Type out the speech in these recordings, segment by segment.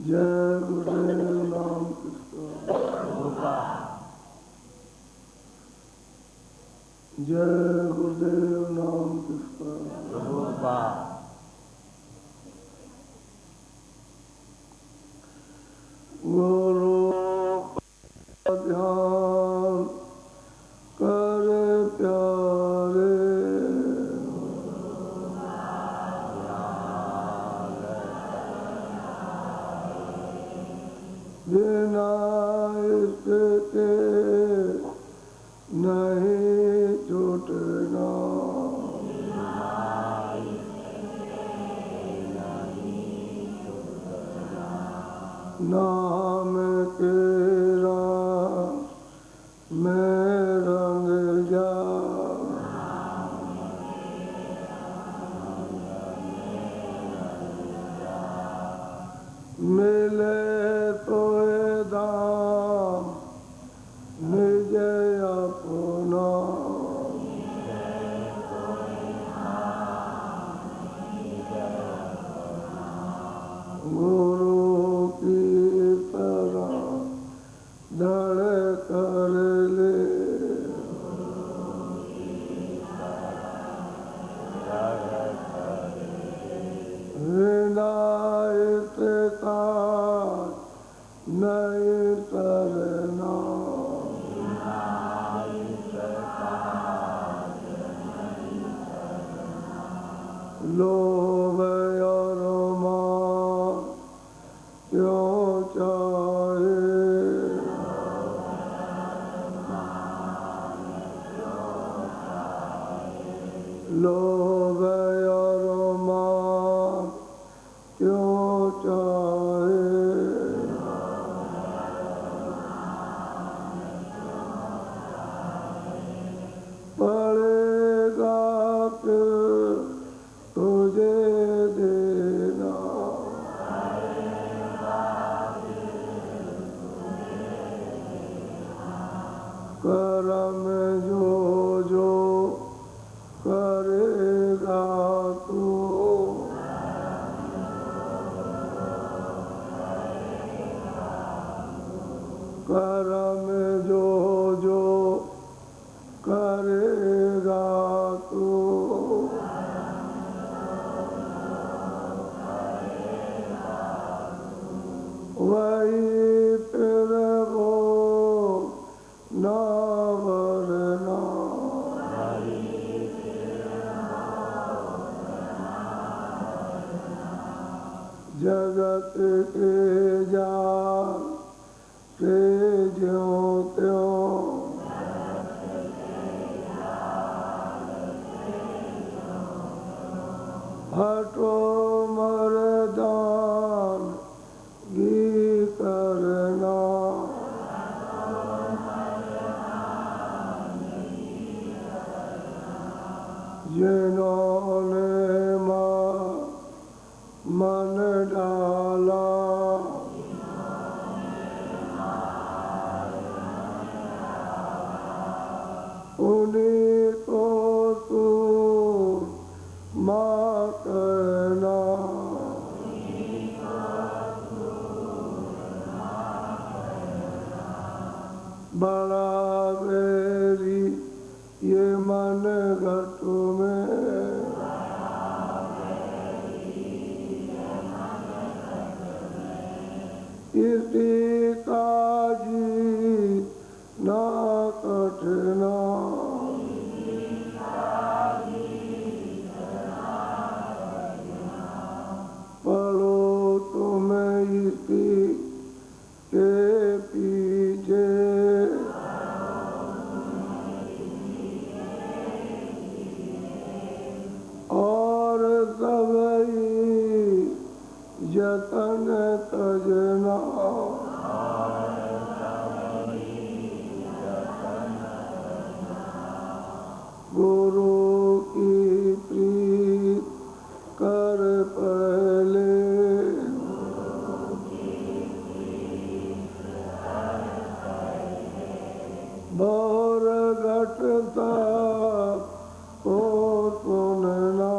जय गुरुदेव नाम कृष्ण। जय गुरुदेव नाम कृष्ण। गुरु का ध्यान कर प्यारे, बिना इसके नहीं छूटना। नाम तेरा मैं रंग जा, मिले तो दाम निज अपना। गुरु की तरह धड़ कर ले, विनायक का नहीं करना। लोभ और मान क्यों चाहे, लोभ और मान क्यों चाहे। पड़ेगा फिर तुझे देना, करम जो जो करेगा तू, करम जो जो करेगा तू। वही फिर वो ना वरना, जगत के जाल से ज्यों त्यों, हटो मर्दान गी करना। जिन्होंने मन डाला, उन्हीं को तू माँ करना। बड़ा बेरी ये मन घट में, इसी का जी ना कटना। पढ़ो तुम्हें इसी के पीछे, और सबई जतन तजना। गुरु की प्रीत कर पहले, भौर घटता को सुनना।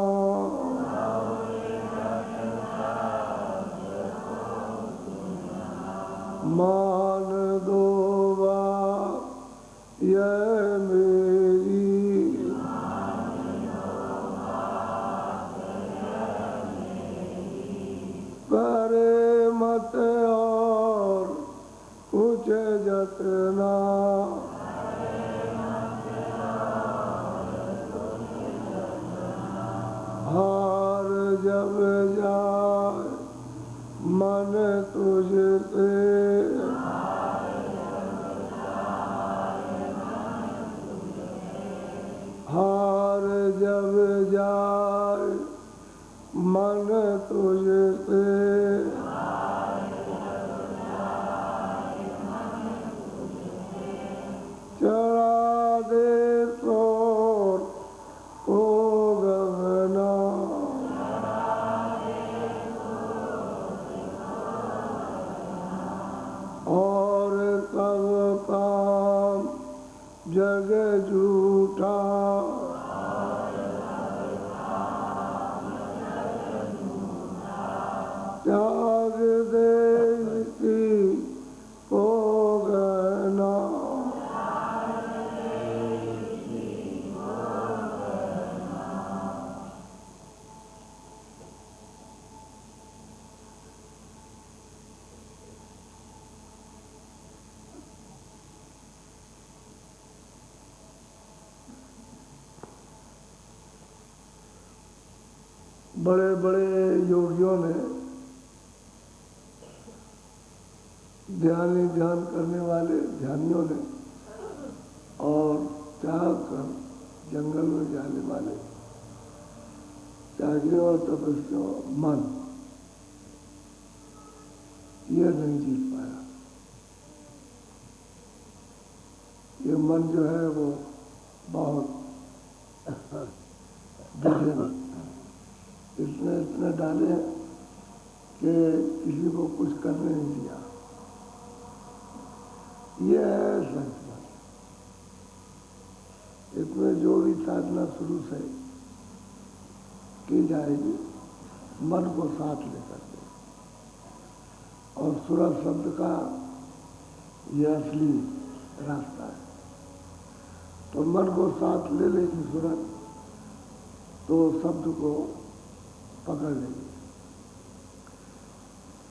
रटना हार जब जाए मन तुझसे हार जब जाए मन तुझसे चढ़ा दे तोर को गगना और सब काम जग झूठा त्याग दे इसी को गहना बड़े बड़े योगियों ने ध्यान करने वाले ध्यानियों ने और त्याग कर जंगल में जाने वाले त्यागियों और तपस्वियों मन ये नहीं जीत पाया। ये मन जो है वो बहुत विघ्न इसने इतने डाले कि किसी को कुछ करने नहीं दिया। ये है संस्कार। इसमें जो भी साधना शुरू से की जाएगी मन को साथ लेकर के और सूरत शब्द का यह असली रास्ता है। तो मन को साथ ले लेगी सूरत तो शब्द को पकड़ लेगी।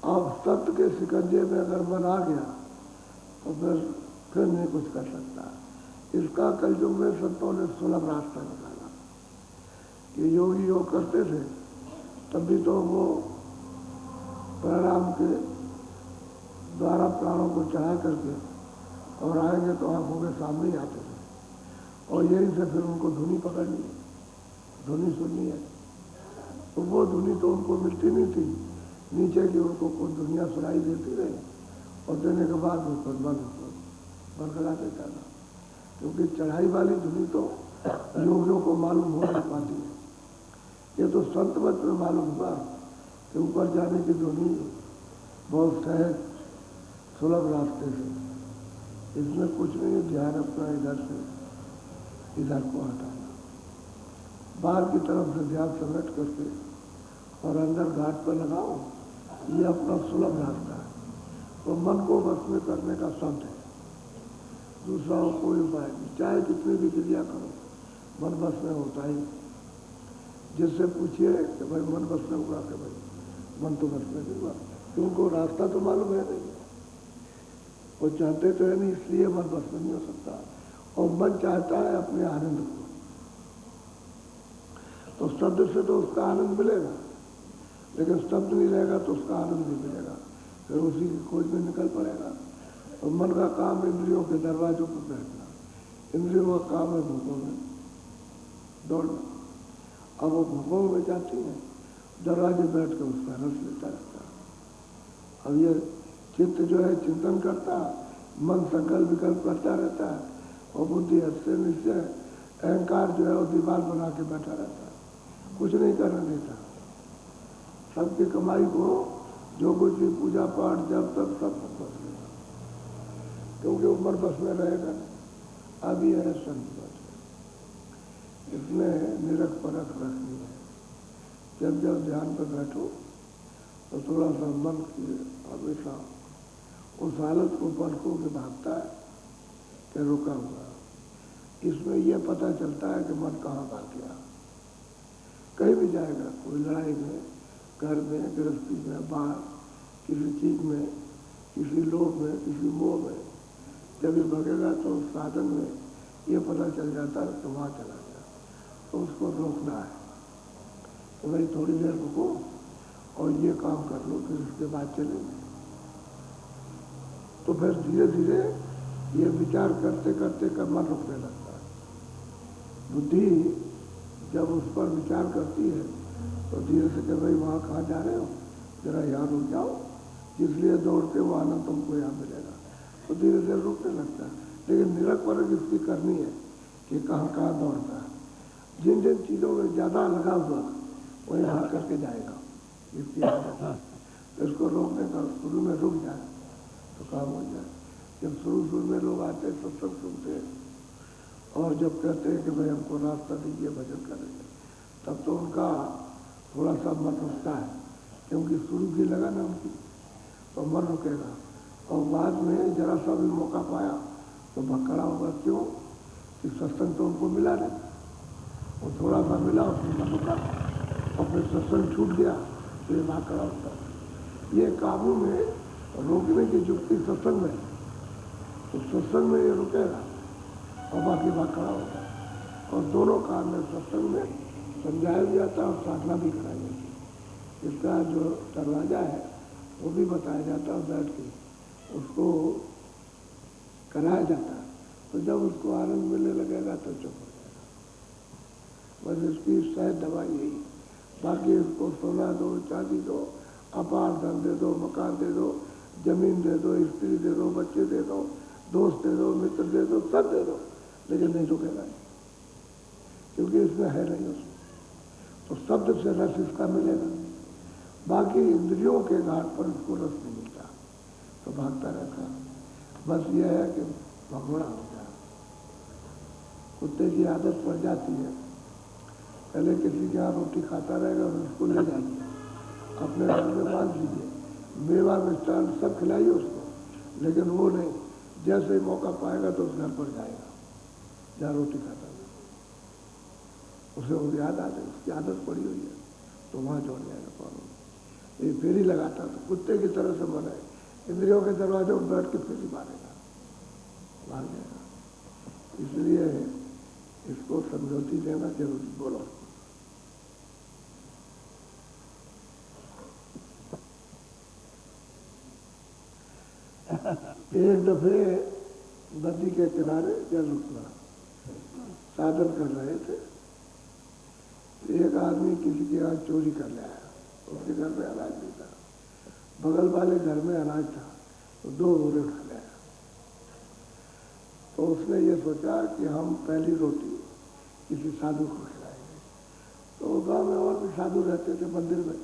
अब शब्द के शिकंजे में अगर मन आ गया तो फिर नहीं कुछ कर सकता। इसका कलयुग में संतों ने सुलभ रास्ता निकाला कि योगी योग करते थे तब भी तो वो प्राणायाम के द्वारा प्राणों को चढ़ा करके और आएंगे तो आंखों के सामने ही आते थे और यहीं से फिर उनको धुनी पकड़नी है, धुनी सुननी है। तो वो धुनी तो उनको मिलती नहीं थी, नीचे की उनको कोई दुनिया सुनाई देती रही और देने के बाद वो बरकरा देता था। क्योंकि चढ़ाई वाली धुनी तो योगियों को मालूम हो नहीं पाती है। ये तो संत मत में मालूम हुआ कि ऊपर जाने की धुनी बहुत सहज सुलभ रास्ते से, इसमें कुछ नहीं, ध्यान अपना इधर से इधर को हटाना, बाहर की तरफ से ध्यान समेट करके और अंदर घाट पर लगाओ, ये अपना सुलभ रास्ता है। तो मन को बस में करने का संत है, दूसरा कोई उपाय नहीं। चाहे कितनी भी क्रिया करो मन बस में होता ही। जिससे पूछिए कि भाई मन बस में हुआ, कि भाई मन तो बस में नहीं हुआ, क्योंकि रास्ता तो मालूम है नहीं, वो चाहते तो है नहीं, इसलिए मन बस में नहीं हो सकता। और मन चाहता है अपने आनंद को, तो शब्द से तो उसका आनंद मिलेगा, लेकिन शब्द नहीं रहेगा तो उसका आनंद नहीं मिलेगा, फिर उसी की खोज में निकल पड़ेगा। और मन का काम इंद्रियों के दरवाजों पर बैठना, इंद्रियों का काम है भूखों में दौड़ना। अब वो भूखों में जाती है, दरवाजे बैठ कर उसका रस लेता रहता है। अब ये चित्त जो है चिंतन करता, मन संकल्प विकल्प करता रहता है और बुद्धि हंसते निश्चय अहंकार जो है वो दीवार बना के बैठा रहता है, कुछ नहीं करने देता। सबकी कमाई को जो कुछ भी पूजा पाठ जब तक सब बस लेगा, क्योंकि उम्र बस में रहेगा नहीं। अब यह है संत बस, इसमें निरख परख रखनी है। जब जब ध्यान पर बैठो तो थोड़ा सा मन की हमेशा उस हालत को परखो के भागता है कि रुका हुआ। इसमें यह पता चलता है कि मन कहाँ भाग गया। कहीं भी जाएगा, कोई लड़ाई में, घर में, गृहस्थी में, बाहर, किसी चीज में, किसी लोभ में, किसी मोह में, जब ये भगेगा तो उस साधन में ये पता चल जाता है तो वहाँ चला गया, तो उसको रोकना है कि भाई थोड़ी देर रुको और ये काम कर लो, फिर उसके बाद चलेंगे। तो फिर धीरे धीरे ये विचार करते करते मन रुकने लगता है। बुद्धि जब उस पर विचार करती है तो धीरे से कि भाई वहाँ कहाँ जा रहे हो, जरा यहाँ रुक जाओ, जिसलिए दौड़ते वो आनंद तुमको यहाँ मिलेगा, तो धीरे धीरे रुकने लगता है। लेकिन निरख परख इसकी करनी है कि कहाँ कहाँ दौड़ता है। जिन जिन चीज़ों में ज़्यादा लगा हुआ वहीं भाग करके जाएगा, इसकी आदत है। तो इसको रोकने का, शुरू में रुक जाए तो काम हो जाए। जब शुरू में लोग आते हैं सत्संग सुनते हैं और जब कहते हैं कि भाई हमको रास्ता दीजिए, भजन करेंगे, तब तो उनका थोड़ा सा मन रुकता है, क्योंकि शुरू की लगा ना उनकी, तो मन रुकेगा। और बाद में जरा सा भी मौका पाया तो भक्कड़ा होगा। क्यों कि सत्संग तो उनको मिला नहीं, वो थोड़ा सा मिला उसमें मन रुका और फिर सत्संग छूट गया तो ये भक्कड़ा होता है। ये काबू में रोकने की युक्ति सत्संग में, तो सत्संग में ये रुकेगा और बाकी भक्कड़ा होता है। और दोनों काम में सत्संग में समझाया भी जाता है और साधना भी कराई जाती है। इसका जो दरवाजा है वो भी बताया जाता है, बैठ के उसको कराया जाता है। तो जब उसको आनंद मिलने लगेगा तो चुप हो जाएगा। बस इसकी शायद दवा यही। बाकी उसको सोना दो, चांदी दो, अपार धन दे दो, मकान दे दो, जमीन दे दो, स्त्री दे दो, बच्चे दे दो, दोस्त दे दो, मित्र दे दो, सब दे दो, लेकिन नहीं रुकेगा, क्योंकि इसमें है नहीं उसमें। तो शब्द से रस इसका मिलेगा, बाकी इंद्रियों के घाट पर उसको रस नहीं मिलता, तो भागता रहता। बस यह है कि भगोड़ा हो जाए। कुत्ते की आदत पड़ जाती है, पहले किसी के यहाँ रोटी खाता रहेगा और उसको ले जाइए, अपने घर में बांध दीजिए, मेवा मिष्ठान सब खिलाइए उसको, लेकिन वो नहीं, जैसे ही मौका पाएगा तो उस घर पर जाएगा जहाँ रोटी खाता है, उसे वो याद आ जाए, उसकी आदत पड़ी हुई है, तो वहाँ जोड़ जाएगा पानी। ये फेरी लगाता था, कुत्ते की तरह से मन है, इंद्रियों के दरवाजे पर बैठ के फेरी मारेगा, भाग जाएगा। इसलिए इसको समझौती देना जरूरी। बोलो। एक दफे नदी के किनारे जल रुकना साधन कर रहे थे, एक आदमी किसी के यहाँ चोरी कर ले आया, उसके घर में अनाज नहीं था, बगल वाले घर में अनाज था, तो 2 बोरे उठा ले आया। तो उसने ये सोचा कि हम पहली रोटी किसी साधु को खिलाएंगे। तो गांव में और भी साधु रहते थे मंदिर में,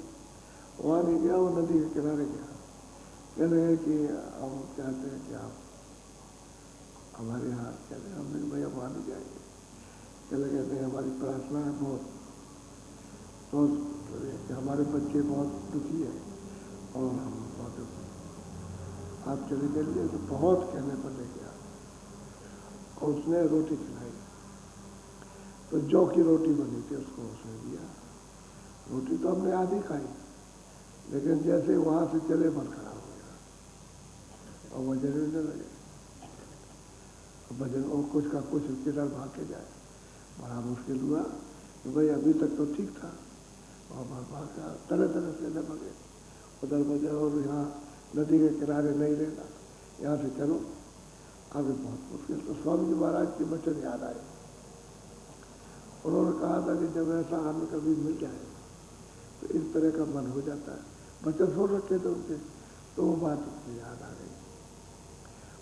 वहाँ नहीं गया, वो नदी के किनारे गया। कह रहे कि हम चाहते हैं कि आप हमारे यहाँ चले। हमने भैया वहाँ नहीं जाएंगे। चले कहते हैं हमारी प्रार्थना है बहुत कि हमारे बच्चे बहुत दुखी हैं और हम बहुत दुखी, आप चले चलिए। तो बहुत कहने पर ले गया और उसने रोटी खिलाई, तो जौ की रोटी बनी थी, उसको उसने दिया। रोटी तो हमने आधी खाई, लेकिन जैसे वहाँ से चले मन खराब हो गया और वजन लेने लगे। वजन और कुछ का कुछ किधर भाग के जाए, बड़ा मुश्किल हुआ कि भाई अभी तक तो ठीक था, और भाग तरह तरह से लेने लगे। उधर वजह और यहाँ नदी के किनारे नहीं लेना, यहाँ से चलो आगे, बहुत मुश्किल। तो स्वामी जी महाराज के वचन याद आए। उन्होंने कहा था कि जब ऐसा हमें कभी मिल जाए तो इस तरह का मन हो जाता है। वचन सुन रखे थे उनके, तो वो बात उसको याद आ गई।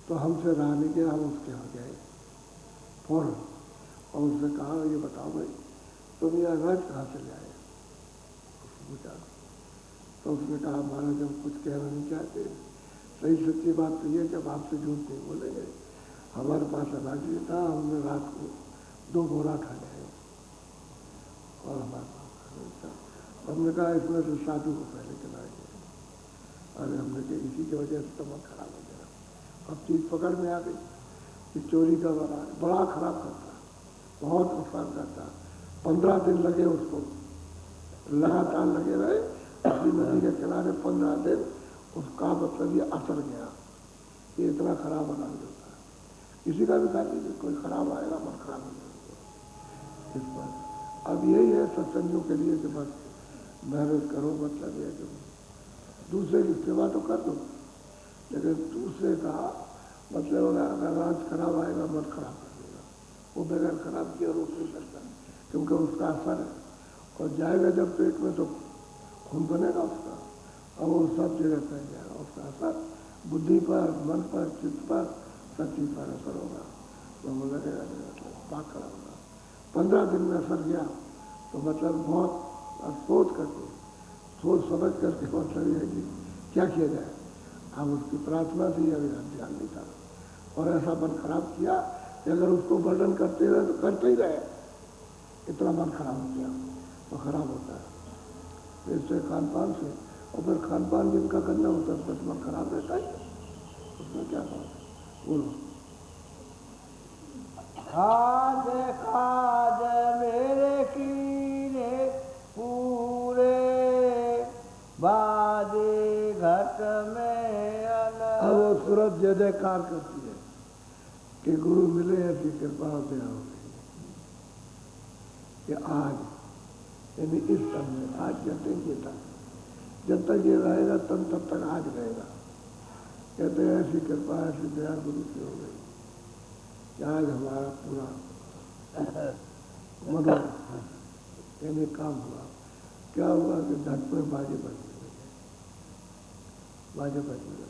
तो हमसे रहा नहीं गया, हम उसके यहाँ गए फौरन और उसने कहा ये बताओ भाई तुम ये अनाज कहाँ से ले आए, उसको पूछा। तो उसने कहा महाराज हम कुछ कहना नहीं चाहते, सही सच्ची बात तो ये कि अब आपसे झूठ नहीं बोलेंगे, हमारे पास अनाज नहीं था, हमने रात को 2 बोरा खा लिया और हमारे पास हमने कहा इसमें से साधु को पहले खिलाएंगे। अरे हमने कहा इसी की वजह से तो मन खराब हो गया। अब चीज़ पकड़ में आ गई कि चोरी का बड़ा खराब करता, बहुत नुकसान करता। 15 दिन लगे उसको, लगातार लगे रहे अपनी नदी के किनारे 15 दिन। उसका मतलब ये असर गया, ये इतना खराब अनाज होता है। किसी का भी खा लीजिए, कोई खराब आएगा मन खराब हो जाएगा। इस पर अब यही है सत्संगियों के लिए कि बस मेहनत करो, मतलब ये कि दूसरे की सेवा तो कर दो, लेकिन दूसरे का मतलब अगर आज खराब आएगा मन खराब कर देगा, वो बगैर खराब किए रोक नहीं करता, क्योंकि उसका असर है। और जाएगा जब पेट में तो खून बनेगा उसका, और वो सब जगह फैल जाएगा, उसका असर बुद्धि पर, मन पर, चित्त पर, सब चीज पर असर होगा, तो वो लगेगा मतलब पाक खड़ा होगा। 15 दिन में असर गया तो मतलब बहुत सोच करके, सोच समझ करके मतलब ये कि क्या किया जाए। अब उसकी प्रार्थना थी, अभी ध्यान नहीं था, और ऐसा मन खराब किया कि अगर उसको वर्णन करते रहे तो करते ही रहे, इतना मन खराब हो गया तो खराब होता है। इससे खान पान से, और फिर खान पान जिनका करना होता है उसका मन खराब रहता है, उसमें क्या बात है। बोलो। आज काज मेरे कीने पूरे, बाजे घट में अब वो सूरत जय जयकार करती है कि गुरु मिले, ऐसी कृपा से होगी कि आज, यानी इस समय, आज कहते हैं ये तक, जब तक ये रहेगा तब तक आज रहेगा। कहते हैं ऐसी कृपा, ऐसी दया गुरु की हो गई कि आज हमारा पूरा मनोरथ यानी काम हुआ। क्या हुआ कि घट में बाजे बजने लगे, बाजे बजने लगे।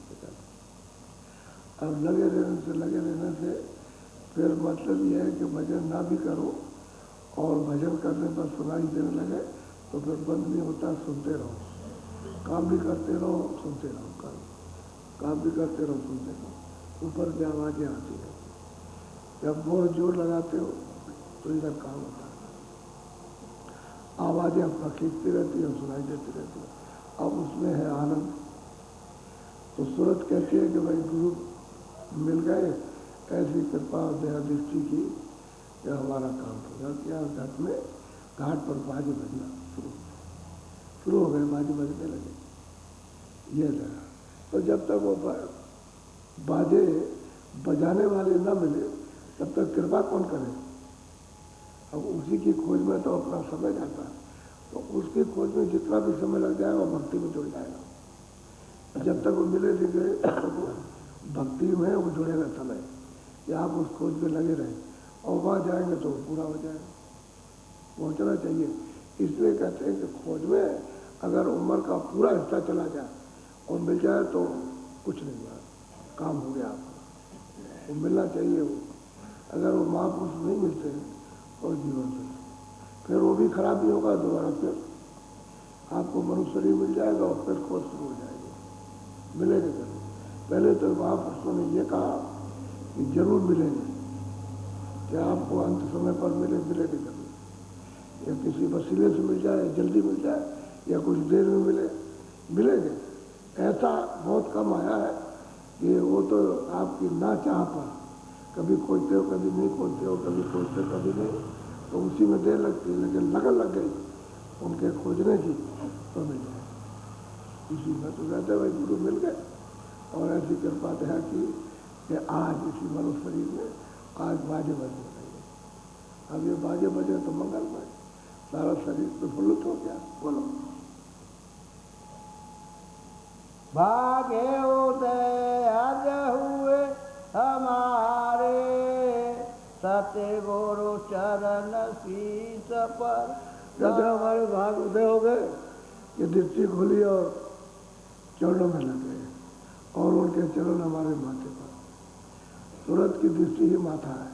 अब लगे रहने से फिर मतलब यह है कि भजन ना भी करो, और भजन करने पर सुनाई देने लगे तो फिर बंद नहीं होता, सुनते रहो। काम भी करते रहो, सुनते रहो, काम भी करते रहो, सुनते रहो। ऊपर से आवाज़ें आती हैं, जब बहुत जोर लगाते हो तो इधर काम होता है, आवाज़ें अपना खींचती रहती है, सुनाई देती रहती है। अब उसमें है आनंद। तो सूरत कहती है कि भाई गुरु मिल गए, ऐसी कृपा और दया दृष्टि की कि हमारा काम पूरा किया। घाट में, घाट पर बाजे बजना शुरू हो गए, बाजे बजने लगे। ये जगह तो जब तक वो बाजे बजाने वाले न मिले तब तक कृपा कौन करे। अब उसी की खोज में तो अपना समय जाता है, तो उसकी खोज में जितना भी समय लग जाएगा वो भक्ति में जुड़ जाएगा। जब तक वो मिले नहीं गए तब तक वो भक्ति में वो जुड़ेगा समय, कि आप उस खोज में लगे रहें, और वहाँ जाएंगे तो पूरा हो जाएगा। पहुँचना चाहिए, इसलिए कहते हैं कि खोज में अगर उम्र का पूरा हिस्सा चला जाए और मिल जाए तो कुछ नहीं हुआ, काम हो गया आपका। वो मिलना चाहिए। वो अगर वो महापुरुष नहीं मिलते और जीवन से फिर वो भी खराब ही होगा। दोबारा फिर आपको मनुष्य शरीर मिल जाएगा और फिर खोज शुरू हो जाएगी, मिलेंगे जरूर। पहले तो महापुरुषों ने ये कहा कि जरूर मिलेंगे, कि आपको अंत समय पर मिलेंगे जरूर, या किसी वसीले से मिल जाए, जल्दी मिल जाए, या कुछ देर में मिलेंगे। ऐसा बहुत कम आया है कि वो तो आपकी ना चाह पर कभी खोजते हो, कभी नहीं खोजते हो, कभी खोजते हो, कभी नहीं, तो उसी में देर लगती है। लेकिन लगन लग गई उनके खोजने की तो मिल जाए। इसी में तो कहते हैं भाई गुरु मिल गए, और ऐसी कृपा दया की कि आज इसी मनुष्य शरीर में आज बाजे बजने लगे। अब ये बाजे बजे तो मंगलमय, सारा शरीर प्रफुल्लित हो गया। बोलो। भागे उदय आज हुए हमारे, सत्य गुरु चरण शीश पर। कहते हमारे भाग उदय हो गए, ये दृष्टि खुली और चरणों में लग गए, और उनके चरण हमारे माथे पर। सूरत की दृष्टि ही माथा है,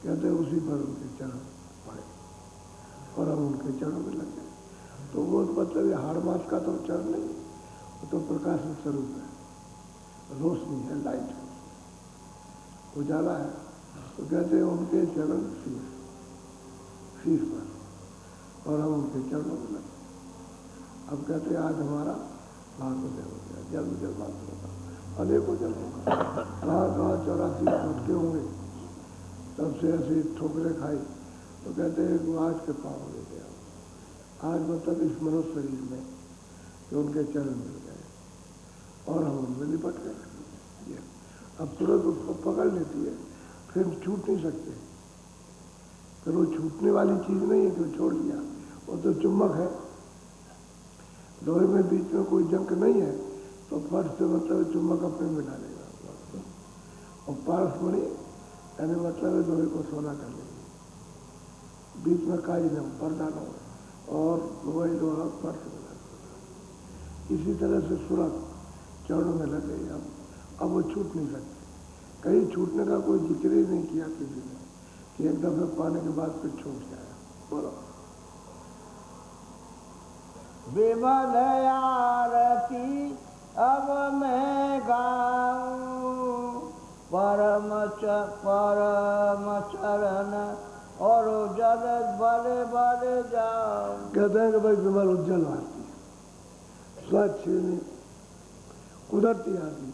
कहते उसी पर उनके चरण पड़े और हम उनके चरणों में लग गए। तो वो मतलब ये हाड़ मास का तो चरण नहीं, वो तो प्रकाश स्वरूप है, रोशनी है, लाइट है, उजाला है। तो कहते हैं उनके चरण शीश पर, और हम उनके चरणों में लगे। अब कहते हैं आज हमारा भाग उदय हो गया। जन्म जन्मांतर का अनेकों जन्मों का कहाँ 84 भटके होंगे, तब से ऐसी ठोकरें खाई। तो कहते हैं कि आज के पाँव हो गया। आज मतलब इस मनुष्य शरीर में कि उनके चरण मिल गए और हम उनमें निपट गए। अब तुरंत उसको पकड़ लेती है, फिर छूट नहीं सकते। फिर वो छूटने वाली चीज़ नहीं है कि वो छोड़ दिया, वो तो चुम्बक है। लोहे में बीच में कोई जंक नहीं है तो फर्श से मतलब चुम्बक अपने में डालेगा। और पारसमणि यानी मतलब लोहे को सोना कर लेगी, बीच में काई न पर डालो और वही लोहा फर्श में डालो। इसी तरह से सूरत चरणों में लग गई। अब वो छूट नहीं सकती। कहीं छूटने का कोई जिक्र ही नहीं किया किसी ने कि एक दफे पाने के बाद फिर छूट जाए। बोलो। विमल आरती अब मैं गाऊं, परम चरण और जल बड़े बड़े जाऊं। कहते हैं कि भाई विमल उज्जवल आरती, स्वच्छ कुदरती आरती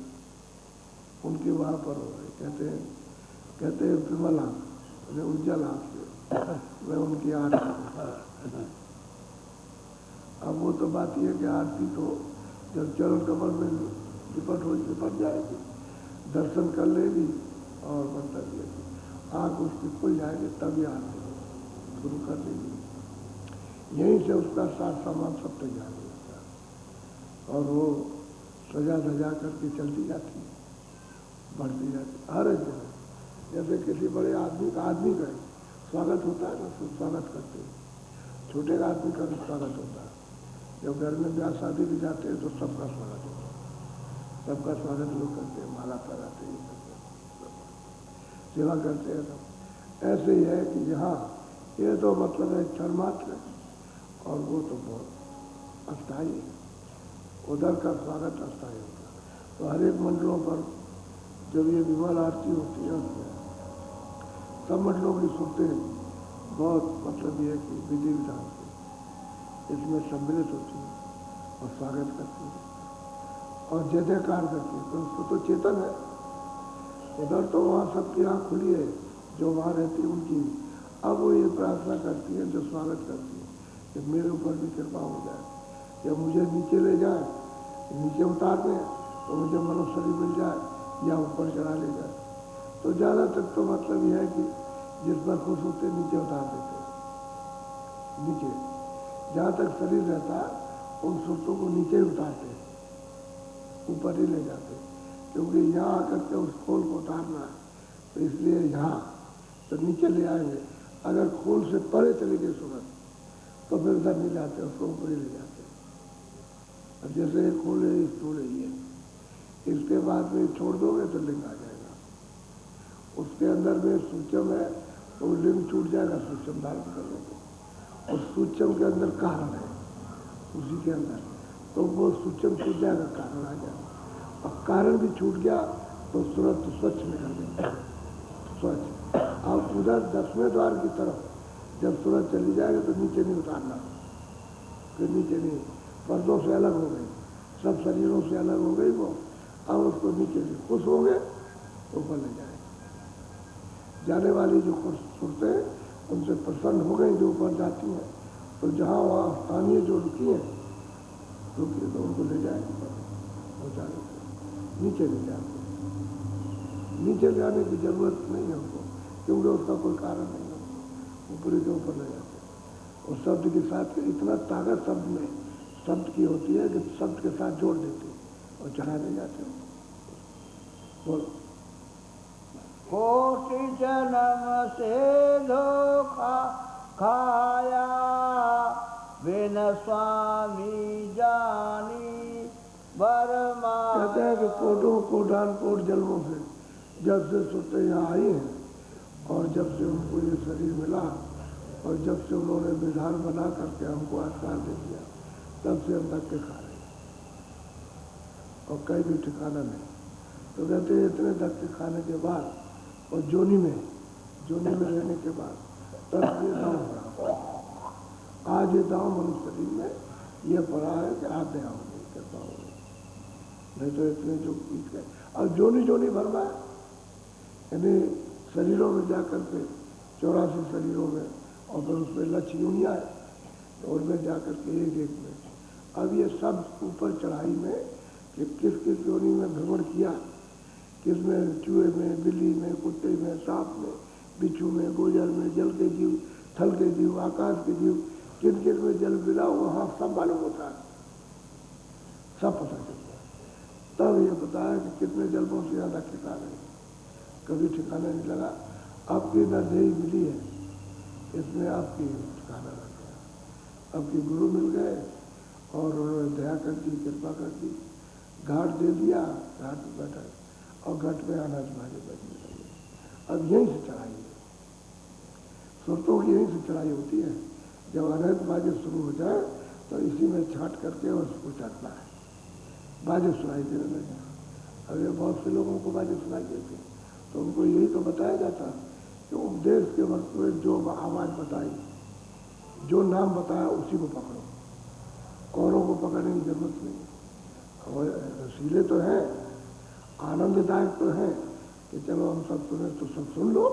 उनकी वहाँ पर हो रही। कहते हैं विमल आंख, उज्जवल आंख से मैं उनकी आरती। अब वो तो बात यह है कि आरती तो जब चरण कमल में लिपट जाएगी, दर्शन कर लेगी और मतलब ये आँख उसकी खुल जाएगी, तब ये आरती शुरू कर देगी। यहीं से उसका साथ सामान सब तैयार हो जाता है और वो सजा धजा करके चलती जाती है, बढ़ती जाती है। हर एक जगह जैसे किसी बड़े आदमी का स्वागत होता है ना, सब स्वागत करते हैं। छोटे आदमी का भी स्वागत होता है। जब घर में ब्याह शादी भी जाते हैं तो सबका स्वागत होता है, सबका स्वागत लोग करते हैं, माला पहनाते हैं, सेवा करते हैं। सब ऐसे ही है कि यहाँ ये तो मतलब है क्षण मात्र है और वो तो बहुत अस्थायी है। उधर का स्वागत अस्थायी होता है। तो हर एक मंडलों पर जब ये विमल आरती होती है उसमें सब मंडलों की सुनते बहुत मतलब ये कि विधि विधान से इसमें सम्मिलित होती है और स्वागत करती है और जय जयकार करती है। तो उसको तो चेतन है। उधर तो वहाँ सबकी आँख खुली है, जो वहाँ रहती है उनकी। अब वो ये प्रार्थना करती है, जो स्वागत करती है कि मेरे ऊपर भी कृपा हो जाए, या मुझे नीचे ले जाए, नीचे उतार दें तो मुझे मनुष्य शरीर मिल जाए या ऊपर चढ़ा ले जाए। तो ज़्यादातर तो मतलब यह है कि जिस पर खुश होते नीचे उतार देते, नीचे जहाँ तक शरीर रहता है उन सुरतों को नीचे ही उतारते, ऊपर ही ले जाते, क्योंकि यहाँ आकर के उस खोल को उतारना है। तो इसलिए यहाँ तो नीचे ले आएंगे। अगर खोल से परे चले गए सूरत तो फिर उधर नहीं जाते, उसको ऊपर ही ले जाते। अब जैसे एक खोल है, इस खोल है, इसके बाद में छोड़ दोगे तो लिंग आ जाएगा। उसके अंदर में सूक्ष्म है तो लिंग छूट जाएगा, सूक्ष्म धारण कर लोगे। और सूक्ष्म के अंदर कारण है, उसी के अंदर, तो वो सूक्ष्म छूट जाएगा, कारण आ जाएगा। और कारण भी छूट गया तो सूरत स्वच्छ निकल गई, स्वच्छ। अब उधर 10वें द्वार की तरफ जब सूरत चली जाएगी तो नीचे नहीं उतारना, फिर नीचे नहीं, पर्दों से अलग हो गई, सब शरीरों से अलग हो गई वो। अब उसको नीचे से खुश हो गए तो ऊपर ले जाए। जाने वाली जो सुरतें उनसे प्रसन्न हो गई, जो ऊपर जाती हैं, तो जहाँ वहाँ स्थानीय जो रुकी हैं तो उनको ले जाएंगे, पहुँचा देते। नीचे ले जाते, नीचे जाने की जरूरत नहीं है उनको, क्योंकि उसका कोई कारण नहीं है। ऊपरी के ऊपर ले जाते। और शब्द के साथ इतना ताकत शब्द में शब्द की होती है कि शब्द के साथ जोड़ देते और चढ़ा ले जाते हैं। बोलो। कोटि जन्म से धोखा खाया, बिन स्वामी जानी बरमा। कहते हैं कि कोटान कोट जन्मों से जब से सुरतें यहाँ आई हैं और जब से उनको ये शरीर मिला और जब से उन्होंने विधान बना करके हमको आस्कार दे दिया, तब से हम धक्के खा रहे हैं और कहीं भी ठिकाना नहीं। तो कहते हैं इतने धक्के खाने के बाद और जोनी में रहने के बाद तब ये दांव पड़ा। आज ये दांव मनुष्य शरीर में ये पड़ा है कि आप दया होगी, कृपा होगी, नहीं तो इतने जो पीट गए। अब जोनी भरना है, यानी शरीरों में जाकर के 84 शरीरों में, और फिर उसमें लक्ष्य यूनिया है तो उनमें जाकर के एक में। अब ये सब ऊपर चढ़ाई में कि किस किस योनि में भ्रमण किया, किसमें चूहे में, बिल्ली में, कुत्ते में, सांप में, बिच्छू में, गोजर में, जल के जीव, थल के जीव, आकाश के जीव, किन किन में जल मिला वहाँ सब मालूम होता है, सब पता चलता है। तब ये पता है कि कितने जन्मों से ज़्यादा ठिकाना है, कभी ठिकाना नहीं लगा। आपकी नरदेही मिली है, इसमें आपकी ठिकाना लग गया। आपके गुरु मिल गए और उन्होंने दया कर दी, कृपा कर दी, घाट दे दिया, घाट पर बैठा और घाट में अनाज भाजे बजने लगे। अब यहीं से चढ़ाई है, सुरतों की यहीं से चढ़ाई होती है। जब अनहद बाजे शुरू हो जाए तो इसी में छाट करके और उसको चढ़ना है, बाजे सुनाई देने लगे। अब ये बहुत से लोगों को बाजे सुनाई देते हैं, तो उनको यही तो बताया जाता कि उपदेश के वक्त में जो आवाज़ बताई, जो नाम बताया उसी को पकड़ो, औरों को पकड़ने की जरूरत नहीं। और रसीले तो हैं, आनंददायक तो हैं कि चलो हम सब सुने तो सब सुन लो,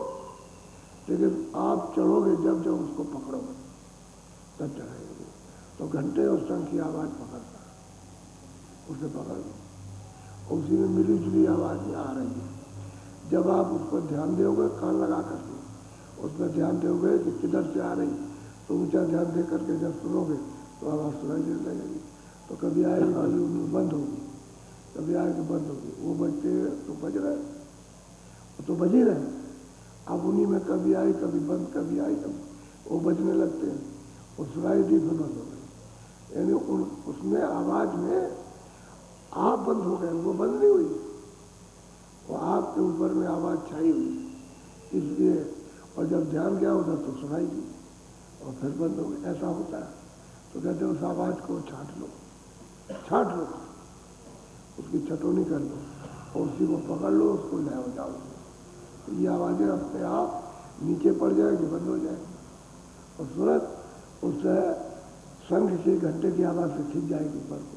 लेकिन आप चढ़ोगे जब जब उसको पकड़ोगे तब चढ़ेंगे। तो घंटे और शंख की आवाज़ पकड़ता, उसे पकड़ लो, उसी में मिली जुली आवाज़ आ रही है। जब आप उसको ध्यान दोगे, कान लगा करके उसमें ध्यान दोगे कि किधर से आ रही, तो ऊंचा ध्यान दे करके जब सुनोगे तो आवाज़ सुनाई देने लगेगी। तो कभी आएगी, कभी बंद होगी, कभी आएगी बंद होगी, वो बजते तो बज रहे, तो बज ही रहे। अब उन्हीं में कभी आई, कभी बंद, कभी आई, कभी वो बजने लगते हैं, वो सुनाई दी फिर बंद हो गई। यानी उसमें आवाज़ में आप बंद हो गए, वो बंद नहीं हुई, वो आपके ऊपर में आवाज़ छाई हुई, इसलिए। और जब ध्यान गया उधर तो सुनाई दी और फिर बंद हो गई, ऐसा होता है। तो कहते हैं उस आवाज़ को छाट लो, छाट लो, उसकी छटोनी कर लो और उसी को पकड़ लो, उसको ले हो जाओ। तो ये आवाज़ें अपने आप नीचे पड़ जाएगी, बंद हो जाएगी। और सूरत उस शंख की, घंटे की आवाज़ से खिंच जाएगी, ऊपर को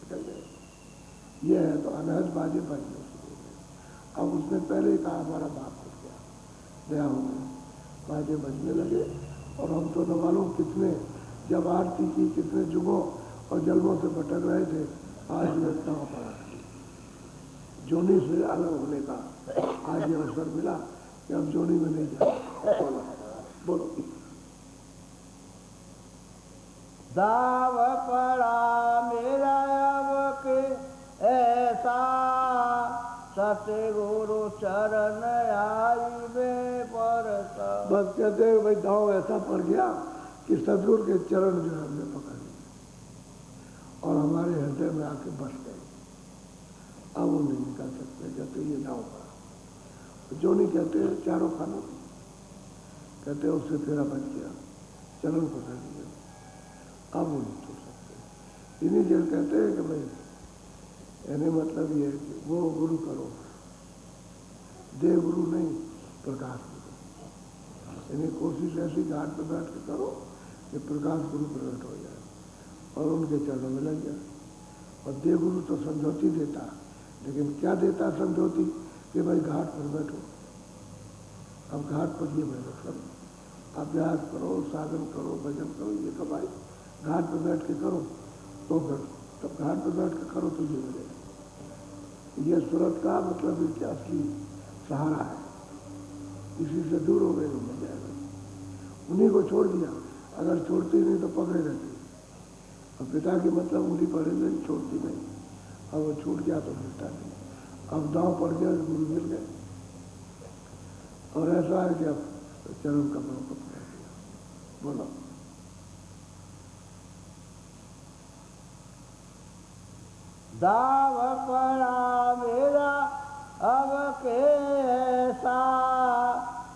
निकल जाएगी। ये है तो अनहद बाजे बजने। अब उसने पहले कहा हमारा बाप हो गया, दया हो गई, बाजे बजने लगे। और हम तो न मालूम कितने, जब आरती की कितने जुगों और जन्मों से भटक रहे थे, आज लगता हो पड़ा जोनी से अलग होने का आज ये अवसर मिला कि अब जोनी में नहीं जाए। बोलो। दाव पड़ा मेरा अब के ऐसा, सतगुरु चरण आई में परसा। बस कहते हैं भाई दाव ऐसा पड़ गया कि सतगुरु के चरण जो है हमने पकड़ लिए और हमारे हृदय में आके बस गए। अब वो नहीं निकल सकते, कहते ये दाव पड़ा। जो नहीं कहते हैं चारों खानों, कहते हैं उससे फेरा बच गया, चरण पकड़ लिया, अब वो नहीं छूट सकते। इन्हीं जगह कहते हैं कि भाई यानी मतलब ये है कि वो गुरु करो, देव गुरु नहीं प्रकाश गुरु। यानी कोशिश ऐसी घाट पर बैठ के करो कि प्रकाश गुरु प्रकट हो जाए और उनके चरणों में लग जाए। और देव गुरु तो समझौती देता, लेकिन क्या देता समझौती कि भाई घाट पर बैठो। अब घाट पर ये मेहनत करो, अभ्यास करो, साधन करो, भजन करो, ये कमाई घाट पर बैठ के करो तो फिर तब घाट पर बैठ के करो तो ये मिलेगा। ये सूरत का मतलब इसके असली सहारा है। इसी से दूर हो गए तो मिल जाएगा। उन्हीं को छोड़ दिया, अगर छोड़ती नहीं तो पकड़े रहती। और पिता की मतलब उन्हीं पड़े नहीं, छोड़ती नहीं। अब वो छूट गया तो मिलता नहीं। अब दांव पड़ गया तो गुरु मिल गए। और ऐसा है कि अब चरण कपड़ों को पकड़ दिया। बोलो। दाव पड़ा मेरा अब कैसा,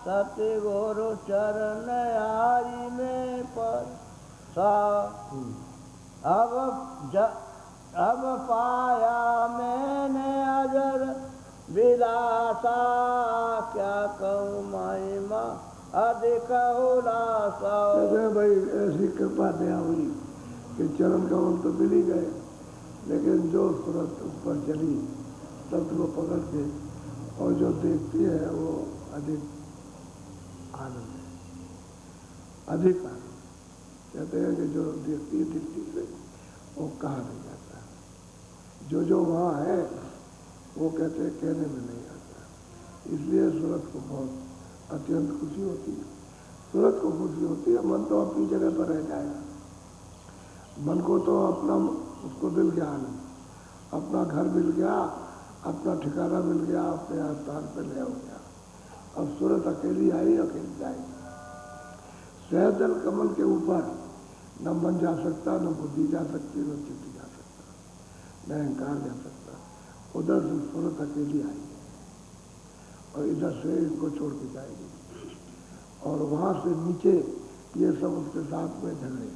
सतगुरु चरण आई में परसा। अब पाया मैंने अजर विलासा, क्या कहूँ महिमा अधिक उलासा। कहते भाई ऐसी कृपा दया हुई कि चरण कमल तो मिल ही गए, लेकिन जो सूरत ऊपर चली शब्द को पकड़ के और जो देखती है वो अधिक आनंद है, अधिक आनंद। कहते हैं कि जो देखती दृष्टि से वो कहा नहीं जाता। जो वहाँ है वो कहते हैं कहने में नहीं आता। इसलिए सूरत को बहुत अत्यंत खुशी होती है। सूरत को खुशी होती है, मन तो अपनी जगह पर रह जाएगा। मन को तो अपना उसको मिल गया आनंद, अपना घर मिल गया, अपना ठिकाना मिल गया, अपने स्थान पर ले हो गया। अब सूरत अकेली आई, अकेली जाएगी। सहजल कमल के ऊपर न मन जा सकता, न बुद्धि जा सकती, न चित्त जा सकता, न अहंकार जा सकता। उधर से सूरत अकेली आई और इधर से इनको छोड़ के जाएगी। और वहाँ से नीचे ये सब उसके साथ में झगड़े,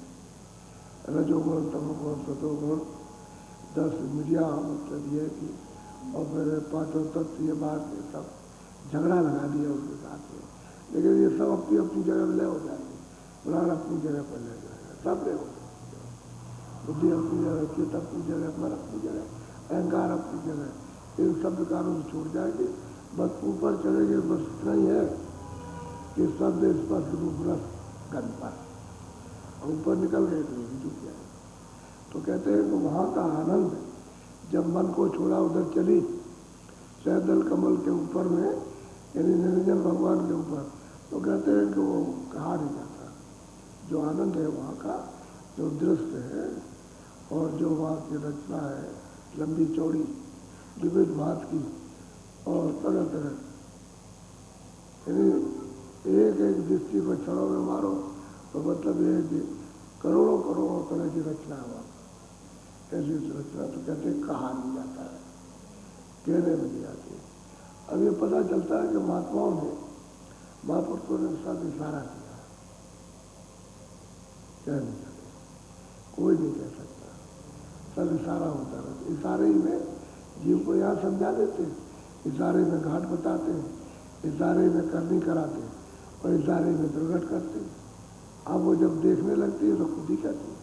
रजोगुण, तमोगुण, सतोगुण, 10 मीडिया, मतलब ये कि और फिर 5 तत्व, ये बात, ये सब झगड़ा लगा दिया उसके साथ में। लेकिन ये सब अपनी अपनी जगह में ले हो जाएंगे। प्राण अपनी जगह पर ले जाएगा, सब ले हो जाएगा। बुद्धि अपनी जगह, चित्त अपनी जगह, मन अपनी जगह, अहंकार अपनी जगह, इन सब विकारों से छूट जाएंगे। बस ऊपर चलेंगे, बस इतना ही है कि शब्द स्पर्श रूप रस गंध पर ऊपर निकल गए तो जुट जाए। तो कहते हैं कि वहाँ का आनंद जब मन को छोड़ा, उधर चली सहजल कमल के ऊपर में, यानी निरंजन भगवान के ऊपर, तो कहते हैं कि वो कहा नहीं जाता। जो आनंद है वहाँ का, जो दृश्य है और जो वहाँ की रचना है, लंबी चौड़ी, विविध भात की और तरह तरह, यानी एक एक दृष्टि को क्षणों में मारो तो मतलब ये है कि करोड़ों करोड़ों तरह की रचना है वहाँ। ऐसी रचना तो कहते हैं कहा नहीं जाता है, कहने में नहीं आती। अब ये पता चलता है कि महात्माओं ने, महापुरुषों ने सब इशारा किया, कह नहीं सकते, कोई नहीं कह सकता, सब इशारा होता रहता। इशारे ही में जीव को यहाँ समझा देते, इशारे में घाट बताते, इशारे में करनी कराते और इशारे में दुर्घट करते। अब वो जब देखने लगती है तो खुद ही कहती है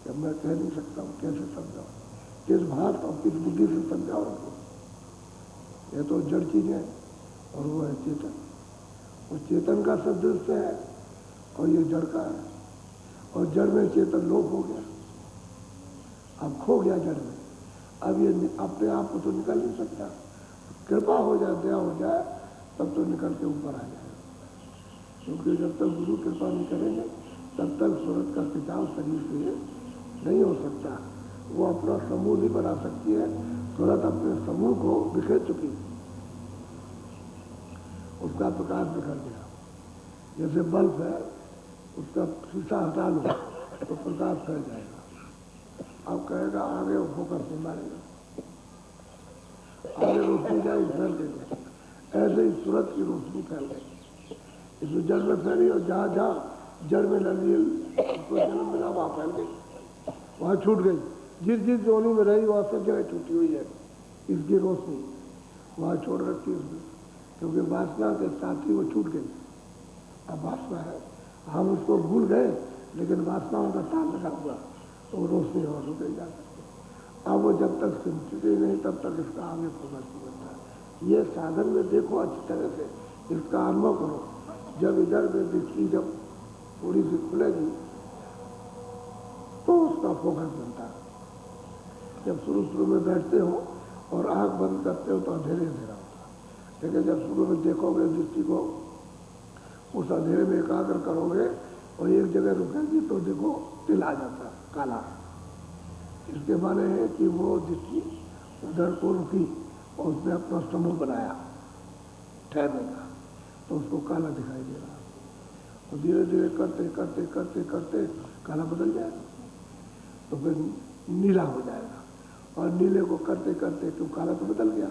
कि मैं कह नहीं सकता हूँ, कैसे समझाऊँ, किस भात और किस बुद्धि से समझाऊँ उनको। ये तो जड़ चीज़ है और वो है चेतन। वो चेतन का सदृश्य है और ये जड़ का है। और जड़ में चेतन लोप हो गया, अब खो गया जड़ में। अब ये अपने आप को तो निकल नहीं सकता। कृपा हो जाए, दया हो जाए, तब तो निकल के ऊपर आ जाए। क्योंकि जब तक गुरु कृपा नहीं करेंगे तब तक सूरत का खिंचाव शरीर से नहीं हो सकता। वो अपना समूह नहीं बना सकती है। सूरत अपने समूह को बिखेर चुकी, उसका प्रकाश बिखर गया। जैसे बल्ब है, उसका शीशा हटा लो तो प्रकाश फैल जाएगा। अब कहेगा आगे वो फोकस नहीं मारेगा, आगे रोशनी जाएगी, फैल गई। ऐसे ही सूरत की रोशनी फैल गई, इसमें जड़ में फैली और जहाँ जहाँ जड़ में लगी उसको जन्म मिला वहाँ फैल गई, वहाँ छूट गई। जिस जिस जोनी में रही वहाँ सब जगह छूटी हुई है इसकी रोशनी, वहाँ छोड़ रखी उसने, क्योंकि वासना के साथ ही वो छूट गई। अब वासना है, हम उसको भूल गए, लेकिन वासनाओं का ताल लगा हुआ तो वो रोशनी और रुक जा सकती। अब वो जब तक सिमटती नहीं तब तक इसका आगे फोकस नहीं बनता। ये साधन में देखो अच्छी तरह से, इसका अनुभव करो। जब इधर में दृष्टि जब थोड़ी सी खुलेगी तो उसका फोकस बनता है। जब शुरू में बैठते हो और आंख बंद करते हो तो अंधेरे अंधेरा होता है, लेकिन जब शुरू में देखोगे दृष्टि को, उस अंधेरे में एकाग्र करोगे और एक जगह रुकेगी तो देखो तिल आ जाता है काला। इसके माने है कि वो दृष्टि उधर को रुकी और उसने अपना समूह बनाया ठहरने का, तो उसको काला दिखाई दे रहा। और धीरे धीरे करते करते करते करते काला बदल जाएगा, तो फिर नीला हो जाएगा। और नीले को करते करते तो काला तो बदल गया,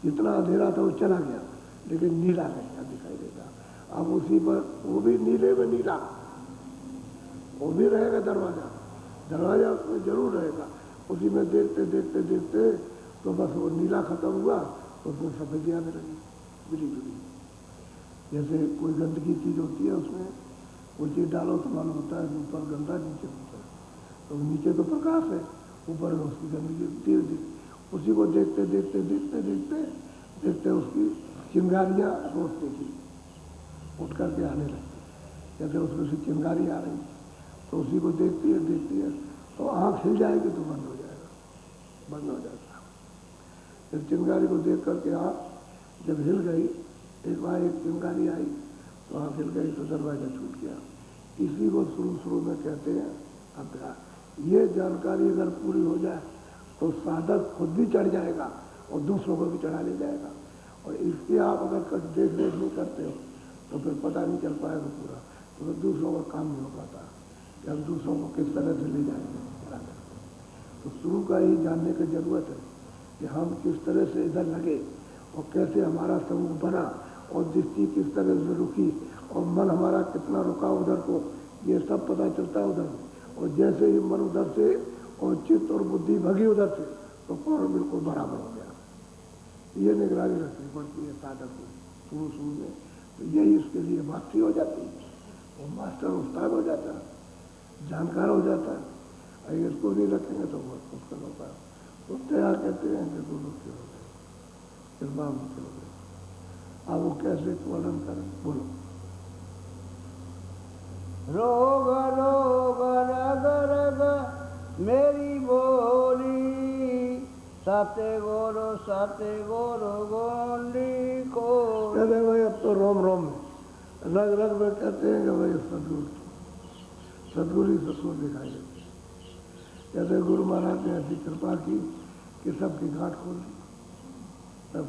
जितना अंधेरा था वो चला गया, लेकिन नीला नहीं दिखाई देगा। अब उसी पर वो भी नीले में नीला, वो भी रहेगा दरवाजा, दरवाजा उसमें जरूर रहेगा। उसी में देखते देखते देखते तो बस वो नीला खत्म हुआ तो उसमें सफेदी आने लगी, बिली बिली। जैसे कोई गंदगी चीज़ होती है, उसमें वो चीज़ डालो तो मालूम होता है ऊपर गंदा नीचे होता है, तो नीचे तो प्रकाश है, ऊपर में उसकी गंदगी धीरे धीरे। उसी को देखते देखते देखते देखते देखते उसकी चिंगारियाँ रोशनी की उठ करके आने लगती, जैसे उसमें से चिंगारी आ रही तो उसी को देखती है तो आँख हिल जाएगी तो बंद हो जाएगा, बंद हो जाएगा। फिर चिंगारी को देख करके आँख जब हिल गई, एक बार एक चिंगारी आई तो आँख हिल गई तो दरवाजा छूट गया। इसी को शुरू में कहते हैं अभ्यास। ये जानकारी अगर पूरी हो जाए तो साधक खुद भी चढ़ जाएगा और दूसरों को भी चढ़ा ले जाएगा। और इसकी आप अगर कुछ देख रेख नहीं करते हो तो फिर पता नहीं चल पाएगा पूरा, तो फिर दूसरों का काम नहीं हो पाता कि हम दूसरों को किस तरह से ले जाएंगे। तो शुरू का ही जानने की जरूरत है कि हम किस तरह से इधर लगे और कैसे हमारा समूह बना और दृष्टि किस तरह से रुकी और मन हमारा कितना रुका उधर को, ये सब पता चलता है उधर। और जैसे ही मन उधर से और चित्त और बुद्धि भगी उधर से तो फौरन बिल्कुल बराबर हो गया। ये निगरानी रखनी पड़ती है साधक को शुरू में। तो यही उसके लिए मास्टरी हो जाती है, वो मास्टर उस्ताद हो जाता है, जानकार हो जाता है। अगर इसको नहीं रखेंगे तो बहुत मुश्किल होता है। तो क्या कहते हैं कि गुरु के हो गए, कृपा मुख्य हो गए। अब वो कैसे वर्णन करें, बोलो। रोग रोग रग रग मेरी बोली, साते गोरो गोंडी को। कहते हैं भाई अब तो रोम रोम में, रग रग में कहते हैं कि भाई सदगुरु ससुर दिखाई देते। कहते गुरु महाराज ने ऐसी कृपा की कि सबकी घाट खोल दी, सब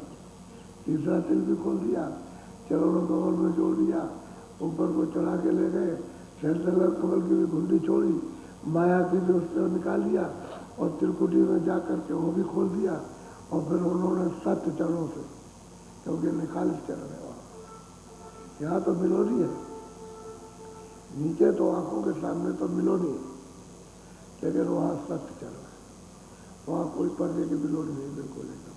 तीसरा तिल भी खोल दिया, चरणों कमल में जोड़ दिया, ऊपर को चढ़ा के ले गए, सहस्त्र कमल की भी घुंडी छोड़ी, माया की भी उससे निकाल दिया और त्रिकुटी में जा करके वो भी खोल दिया। और फिर उन्होंने सत्य चरणों से, क्योंकि निकालिस चरण है वहाँ, यहाँ तो मिलोनी है, नीचे तो आंखों के सामने तो मिलोनी है, लेकिन वहाँ सत्य चरण है, वहाँ कोई पर्दे की बिलोड़ नहीं, बिल्कुल एकदम।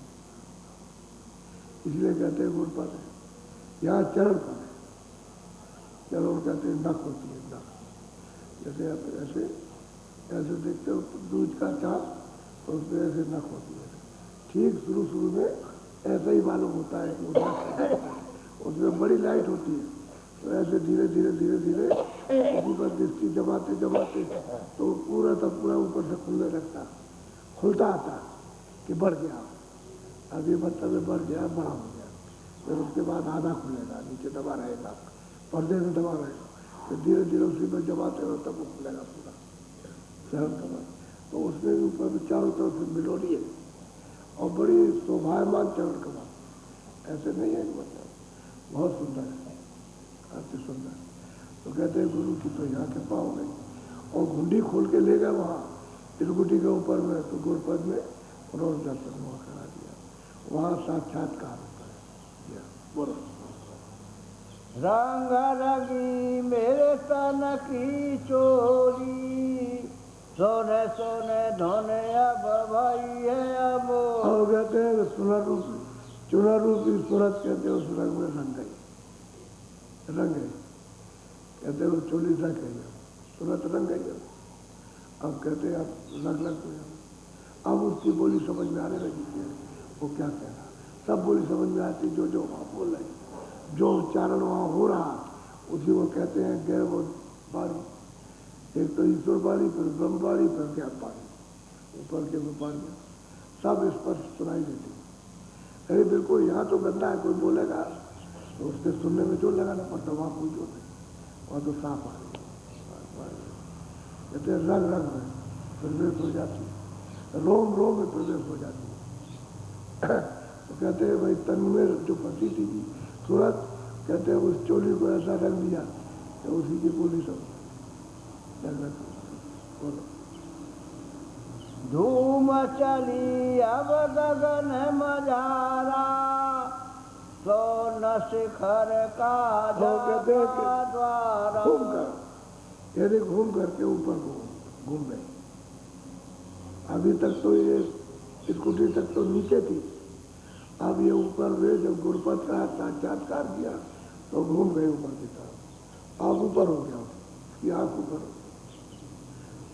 इसलिए कहते हैं गुरुपद है, यहाँ चरण पर है, चरण कहते हैं नख होती है, नख। जैसे आप ऐसे देखते हो दूध का चाप तो उसमें ऐसे नख होती है। ठीक शुरू में ऐसा ही मालूम होता है कि उसमें बड़ी लाइट होती है, तो ऐसे धीरे धीरे उसी पर दृष्टि जमाते तो पूरा ऊपर से खुलने लगता, खुलता आता कि बढ़ गया। अब ये मतलब है बढ़ गया, बड़ा हो गया। फिर उसके बाद आधा खुलेगा, नीचे दबा रहेगा, पर्दे में दबा रहेगा, फिर धीरे धीरे उसी पर जमाते रहो तब वो खुलेगा पूरा चरण कमल। तो उसमें भी ऊपर में चारों तरफ से मिलोनी है और बड़ी शोभायमान चरण कमल, ऐसे नहीं है मतलब, बहुत सुंदर है, अति सुंदर। तो कहते हैं गुरु की तो यहाँ कृपा हो गई और घुंडी खोल के ले गए वहाँ त्रिकुटी के ऊपर में, तो गुरुपद में उन्होंने दर्शन वहाँ करा दिया, वहाँ साक्षात्कार होता है। बोलो। रंग रंगी मेरे तन की चोरी, सोने सोने धोने अब भाई है अब। और कहते हैं चुनर रूपी सूरत कहते हैं उस रंग में रंग गई, रंग गई। कहते हैं वो चोली रंग गई, सूरत रंग गई। अब कहते हैं अब लग अब उसकी बोली समझ में आने लगी है, वो क्या कह रहा, सब बोली समझ में आती, जो वहाँ बोल रहे, जो उच्चारण वहाँ हो रहा उसी को कहते हैं गैर वाणी। एक तो ईश्वर वाणी, फिर ब्रह्म वाणी, फिर ज्ञान वाणी, ऊपर के व्यापारी सब स्पर्श सुनाई देती। अरे बिल्कुल यहाँ तो गंदा है, कोई बोलेगा तो उसके सुनने में जोर लगाना पड़ता, वहाँ कोई जोर नहीं, वहाँ तो साफ आ रही। कहते हैं रंग रंग में प्रवेश हो जाती है, रोम रोम में प्रवेश हो जाती है। तो कहते हैं भाई तन में जो फंसी थी सूरत, कहते हैं उस चोली को ऐसा रंग दिया कि उसी की बोली सब बोलो। धूम चली अब गगन मजारा, सोन शिखर का द्वारा। घूम कर, यदि घूम करके ऊपर को घूम गए। अभी तक तो ये स्कूटी तक तो नीचे थी, अब ये ऊपर वे जब गुरुपद का साक्षात्कार किया तो घूम गए ऊपर की तरफ। आप ऊपर हो गया, उसकी आँख ऊपर हो गई,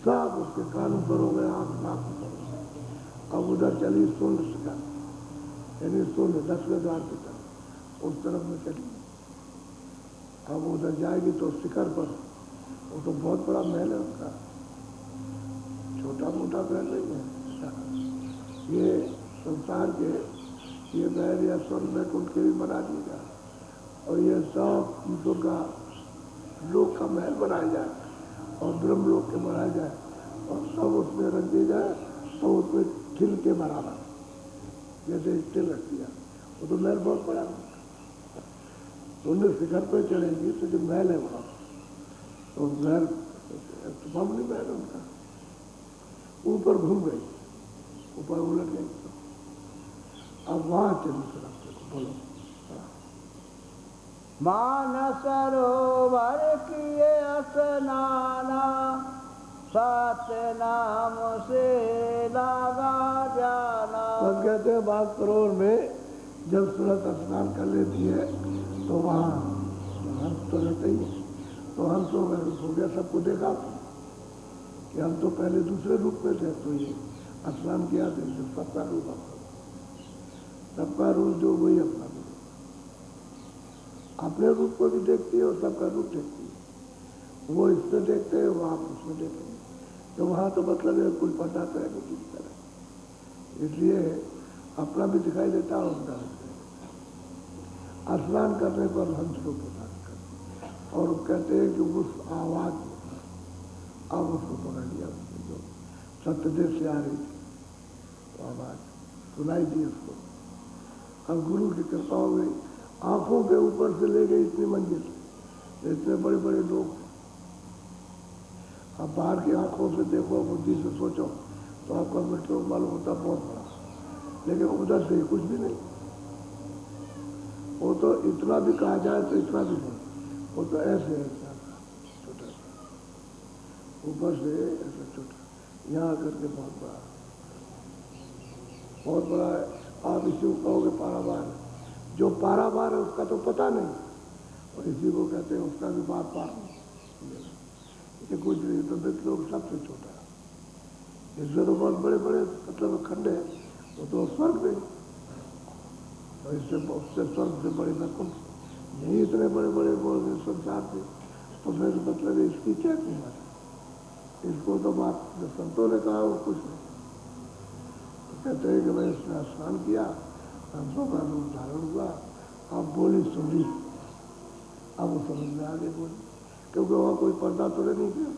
सब उसके कान ऊपर हो गए, आँख नाक ऊपर हो गए। अब उधर चली शून्य शिखर, यानी शून्य 10वें द्वार की तरफ, उस तरफ में चली। अब उधर जाएगी तो शिखर पर, वो तो बहुत बड़ा महल है उसका, छोटा मोटा महल नहीं है। ये संसार के ये महल या स्वर्ग वैकुंठ के भी बना दिएगा और ये सब चीजों का लोक का महल बनाया जाए और ब्रह्म लोक के बनाया जाए और सब उसमें रख दिया जाए तो उसमें खिल के बराबर जैसे स्टील रख दिया वो तो महल बहुत बड़ा है। उन्हें शिखर पर चढ़ेगी तो जो महल है वहाँ तो महल मामूली महल उनका ऊपर घूम गई ऊपर उलट गई तो अब वहाँ चली रास्ते को बोलो। मानसरोवर किए स्नाना सत्य नाम से लागा जाना। बस कहते हैं 12 करोड़ में जब सूरत स्नान कर लेती है तो वहाँ हंस तो रहते ही तो हंस हो गया सबको देखा कि हम तो पहले दूसरे रूप में थे तो ये स्नान किया थे जो सबका रूप सबका रूप जो वही अपना रूप अपने रूप को भी देखती है और सबका रूप देखती है। वो इसमें देखते हैं वो आप उसमें देखते हैं तो वहाँ तो मतलब है कोई पता तो है नहीं किस तरह इसलिए अपना भी दिखाई देता है उनका स्नान करने पर हंस को प्रदान करते और कहते हैं कि उस आवाज अब उसको पकड़ लिया उसने जो सत्यदेव से आ रही थी तो आवाज सुनाई दी उसको। अब गुरु की कृपा हो गई आंखों के ऊपर से ले गई इतनी मंजिल इतने बड़े बड़े लोग। अब बाहर की आंखों से देखो बुद्धि से सोचो तो आपका मृत्यु मालूम होता बहुत बड़ा लेकिन उधर से कुछ भी नहीं वो तो इतना भी कहा जाए तो इतना भी नहीं वो तो ऐसे ऐसा छोटा ऊपर से ऐसा छोटा यहाँ करके बहुत बड़ा है। आप इसी को कहोगे पारावार जो पारावार है उसका तो पता नहीं और इसी को कहते हैं उसका भी बार पार ये कुछ नहीं तो मृत लोग सबसे छोटा है इसमें तो बहुत बड़े बड़े मतलब खंड है वो तो स्वर्ग में और इससे स्वर्ग से बड़े वैकुंठ यही इतने बड़े बड़े बोल संसार थे तो फिर मतलब इसकी क्या कीमत है इसको तो बात संतों ने कहा और कुछ नहीं तो कहते हैं कि मैं इसने स्नान किया हंसों का रूप धारण हुआ अब बोली सुनी अब वो समझ में आगे बोली क्योंकि वहाँ कोई पर्दा तो नहीं किया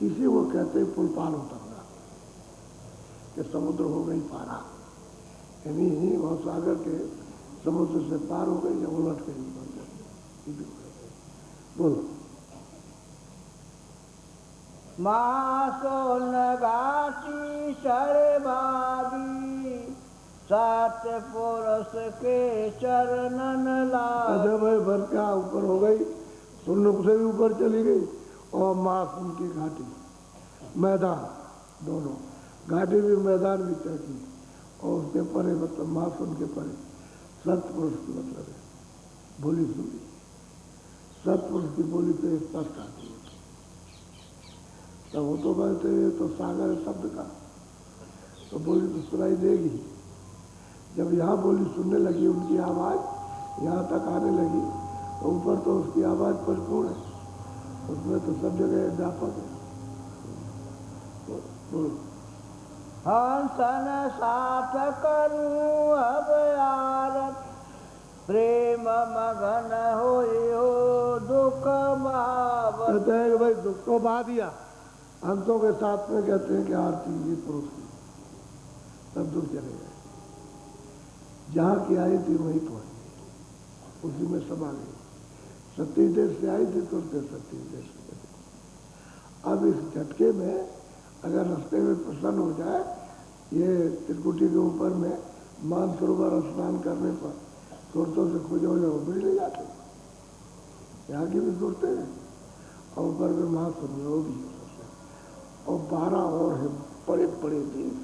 इसी को कहते हैं पुल पार उतरना कि समुद्र हो गई पारा यानी वहाँ सागर के समुद्र से पार हो गई जब उलट गई बोलो। मासोन घाटी शरबागी सत्य पुरुष के चरणन लाग। भाई भर क्या ऊपर हो गई सुनने से भी ऊपर चली गई और मास उनकी घाटी मैदान दोनों घाटी भी मैदान भी तय की और उसके परे मतलब मास उनके परे सत्पुरुष की मतलब है बोली सुनी सत्पुरुष की बोली पे स्पष्ट आती है तो वो तो कहते हैं तो सागर है शब्द का तो बोली तो सुनाई देगी जब यहाँ बोली सुनने लगी उनकी आवाज़ यहाँ तक आने लगी तो ऊपर तो उसकी आवाज़ परिपूर्ण है उसमें तो सब जगह व्यापक है बोलो। हंसन साथ करूं अब आरत प्रेम मगन हो दुख भाव। कहते हैं कि भाई दुख को बहा दिया हंसों के साथ में कहते हैं कि आरती ये पुरुष की सब दुख चले गए जहाँ की आई थी वहीं पहुंच गई उसी में समा गई सत्ती देश से आई थी तुरंत सत्ती देश से अब इस झटके में अगर रास्ते में प्रसन्न हो जाए ये त्रिकुटी के ऊपर में मानसरोवर स्नान करने पर सूरतों से खोजे हो जाए वो भी ले जाते यहाँ की भी सूरतें हैं और ऊपर में महासुर में वो भी और 12 और है बड़े बड़े देश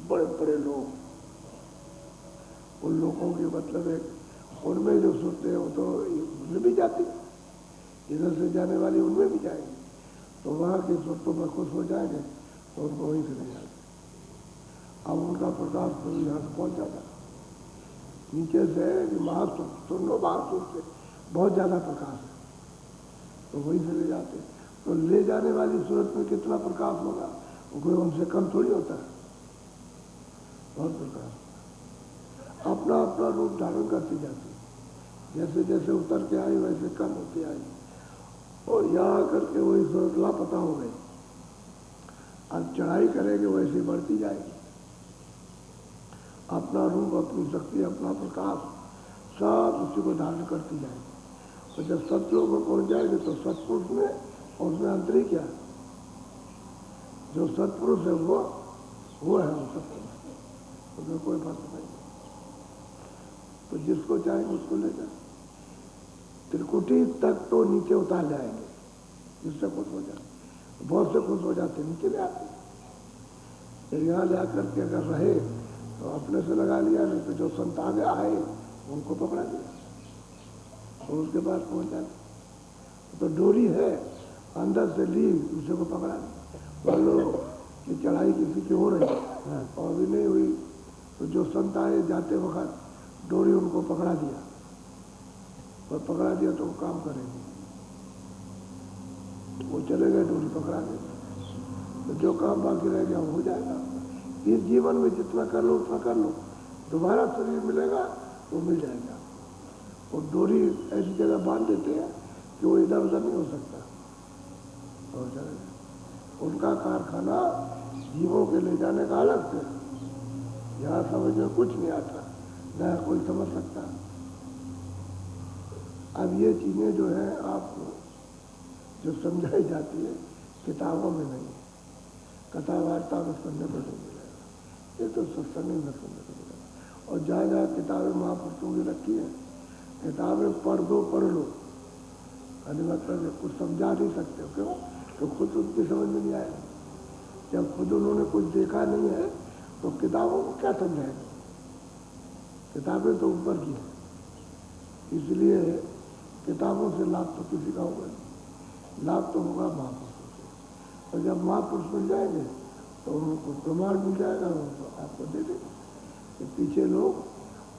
बड़े बड़े लोग उन लोगों के मतलब है उनमें जो सूरतें हैं वो तो उनमें भी जाती इधर से जाने वाली उनमें भी जाएंगे तो वहाँ के सूरतों में खुश हो जाएंगे तो उनको वहीं से ले जाएंगे अब उनका प्रकाश तो यहाँ से पहुँच जाता नीचे से कि महासुर सुनो महासुर से बहुत ज़्यादा प्रकाश है तो वहीं से ले जाते तो ले जाने वाली सूरत में कितना प्रकाश होगा वो कोई उनसे कम थोड़ी होता है बहुत प्रकाश अपना अपना रूप धारण करती जाती, जैसे जैसे उतर के आई वैसे कम होती आई, और यहाँ करके वही सूरत लापता हो गई। अब चढ़ाई करेंगे वैसे बढ़ती जाएगी, अपना रूप, अपनी शक्ति, अपना प्रकाश सब उसी को धारण करती जाएगी। और जब सतलोक में पहुंच जाएगी तो सतपुरुष में, और उसमें अंतरी क्या है, जो सतपुरुष है वो है वो सतपुरुष, उसमें कोई फर्क नहीं। तो जिसको चाहेंगे उसको ले जाए, त्रिकुटी तक तो नीचे उतार जाएंगे, जिससे खुश हो जाए। बहुत से खुश हो जाते, नीचे ले आते। यहाँ ले आकर के अगर रहे तो अपने से लगा लिया, नहीं तो जो संत आगे आए उनको पकड़ा दिया और उसके पास पहुंच जाते। तो डोरी है, अंदर से ली, दूसरे को पकड़ा दिया। मान लो कि चढ़ाई किसी की हो रही है और भी नहीं हुई, तो जो संत आए जाते वक्त डोरी उनको पकड़ा दिया, और पकड़ा दिया तो वो काम करेंगे, वो चले गए, डोरी पकड़ा गए, तो जो काम बाकी रह गया वो हो जाएगा। इस जीवन में जितना कर लो उतना कर लो, दोबारा शरीर मिलेगा वो मिल जाएगा। और डोरी ऐसी जगह बांध देते हैं कि वो इधर उधर नहीं हो सकता, और चलेगा। उनका कारखाना जीवों के ले जाने का अलग से, यहाँ समझ में कुछ नहीं आता, न कोई समझ सकता। अब ये चीजें जो है आपको जो समझाई जाती है किताबों में नहीं, कथा वार्ता में सुनने को नहीं मिलेगा, ये तो सत्संग में सुनने को मिलेगा। और जहाँ जहाँ किताबें महापुरुषों की रखी है, किताबें पढ़ दो पढ़ लो, मतलब कुछ समझा नहीं सकते हो, क्यों? तो खुद उनकी समझ में नहीं आएगा। जब खुद उन्होंने कुछ देखा नहीं है तो किताबों को क्या समझाएंगे? किताबें तो ऊपर की है, इसलिए किताबों से लाभ तो किसी का होगा नहीं, लाभ तो होगा महापुरुषों से। और जब महापुरुष मिल जाएंगे तो उनको प्रमाण मिल जाएगा, उनको आपको दे देंगे कि पीछे लोग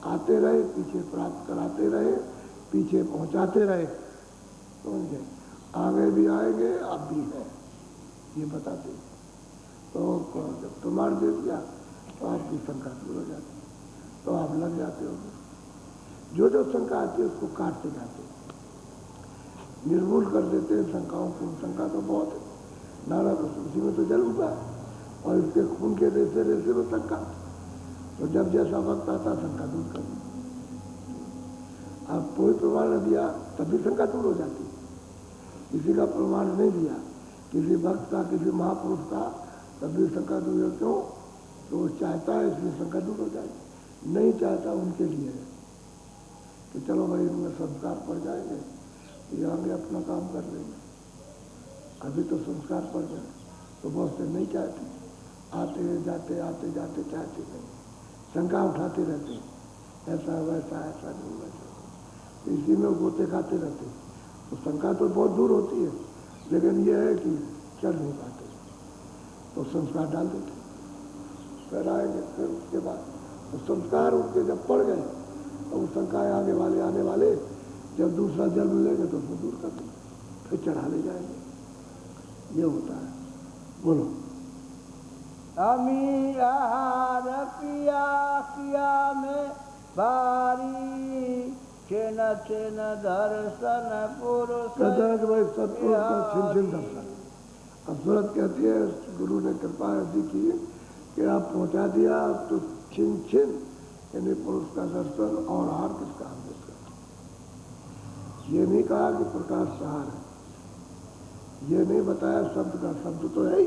आते रहे, पीछे प्राप्त कराते रहे, पीछे पहुंचाते रहे, समझे? आगे भी आएंगे, अब भी है, ये बताते हैं। तो जब प्रमाण दे दिया तो आपकी शंका दूर हो जाती है, तो आप लग जाते हो। जो जो शंका आती है उसको काटते जाते हैं, निर्मूल कर देते हैं शंकाओं को। शंका तो बहुत है, नाना तो उसी में तो जल उठा है, और इसके खून के रेसे रेसे में शंका। तो जब जैसा वक्त आता शंका दूर कर दी। अब कोई प्रमाण न दिया तब भी शंका दूर हो जाती है। किसी का प्रमाण नहीं दिया, किसी भक्त का, किसी महापुरुष का, तब भी शंका दूर हो। क्यों? तो वो चाहता है इसलिए शंका दूर हो जाएगी, नहीं चाहता उनके लिए है कि चलो भाई इनमें संस्कार पड़ जाएंगे, ये आगे अपना काम कर लेंगे, अभी तो संस्कार पड़ जाए। तो बहुत से नहीं चाहते, आते जाते चाहते नहीं, शंका उठाते रहते, ऐसा वैसा, ऐसा नहीं वैसा, इसी में गोते खाते रहते। तो शंका तो बहुत दूर होती है, लेकिन यह है कि चल नहीं पाते, तो संस्कार डाल देते, फिर आएंगे। फिर उसके बाद तो संस्कार उनके जब पड़ गए तो वो शंकाएं आगे वाले आने वाले जब दूसरा जन्म लेंगे तो उसको दूर कर देंगे, फिर चढ़ा ले जाएंगे। ये होता है। बोलो। अमी आहार पिया किया में बारी, छिन छिन दर्शन पुरुष। कहता है कि भाई सतपुरुष का छिन छिन दर्शन। अब सूरत कहती है गुरु ने कृपा ऐसी की कि आप पहुंचा दिया, अब तो छिन छिन यानी पुरुष का दर्शन। और हार किसका? अमृत का। ये नहीं कहा कि प्रकाश सहार है, ये नहीं बताया शब्द का, शब्द तो है ही,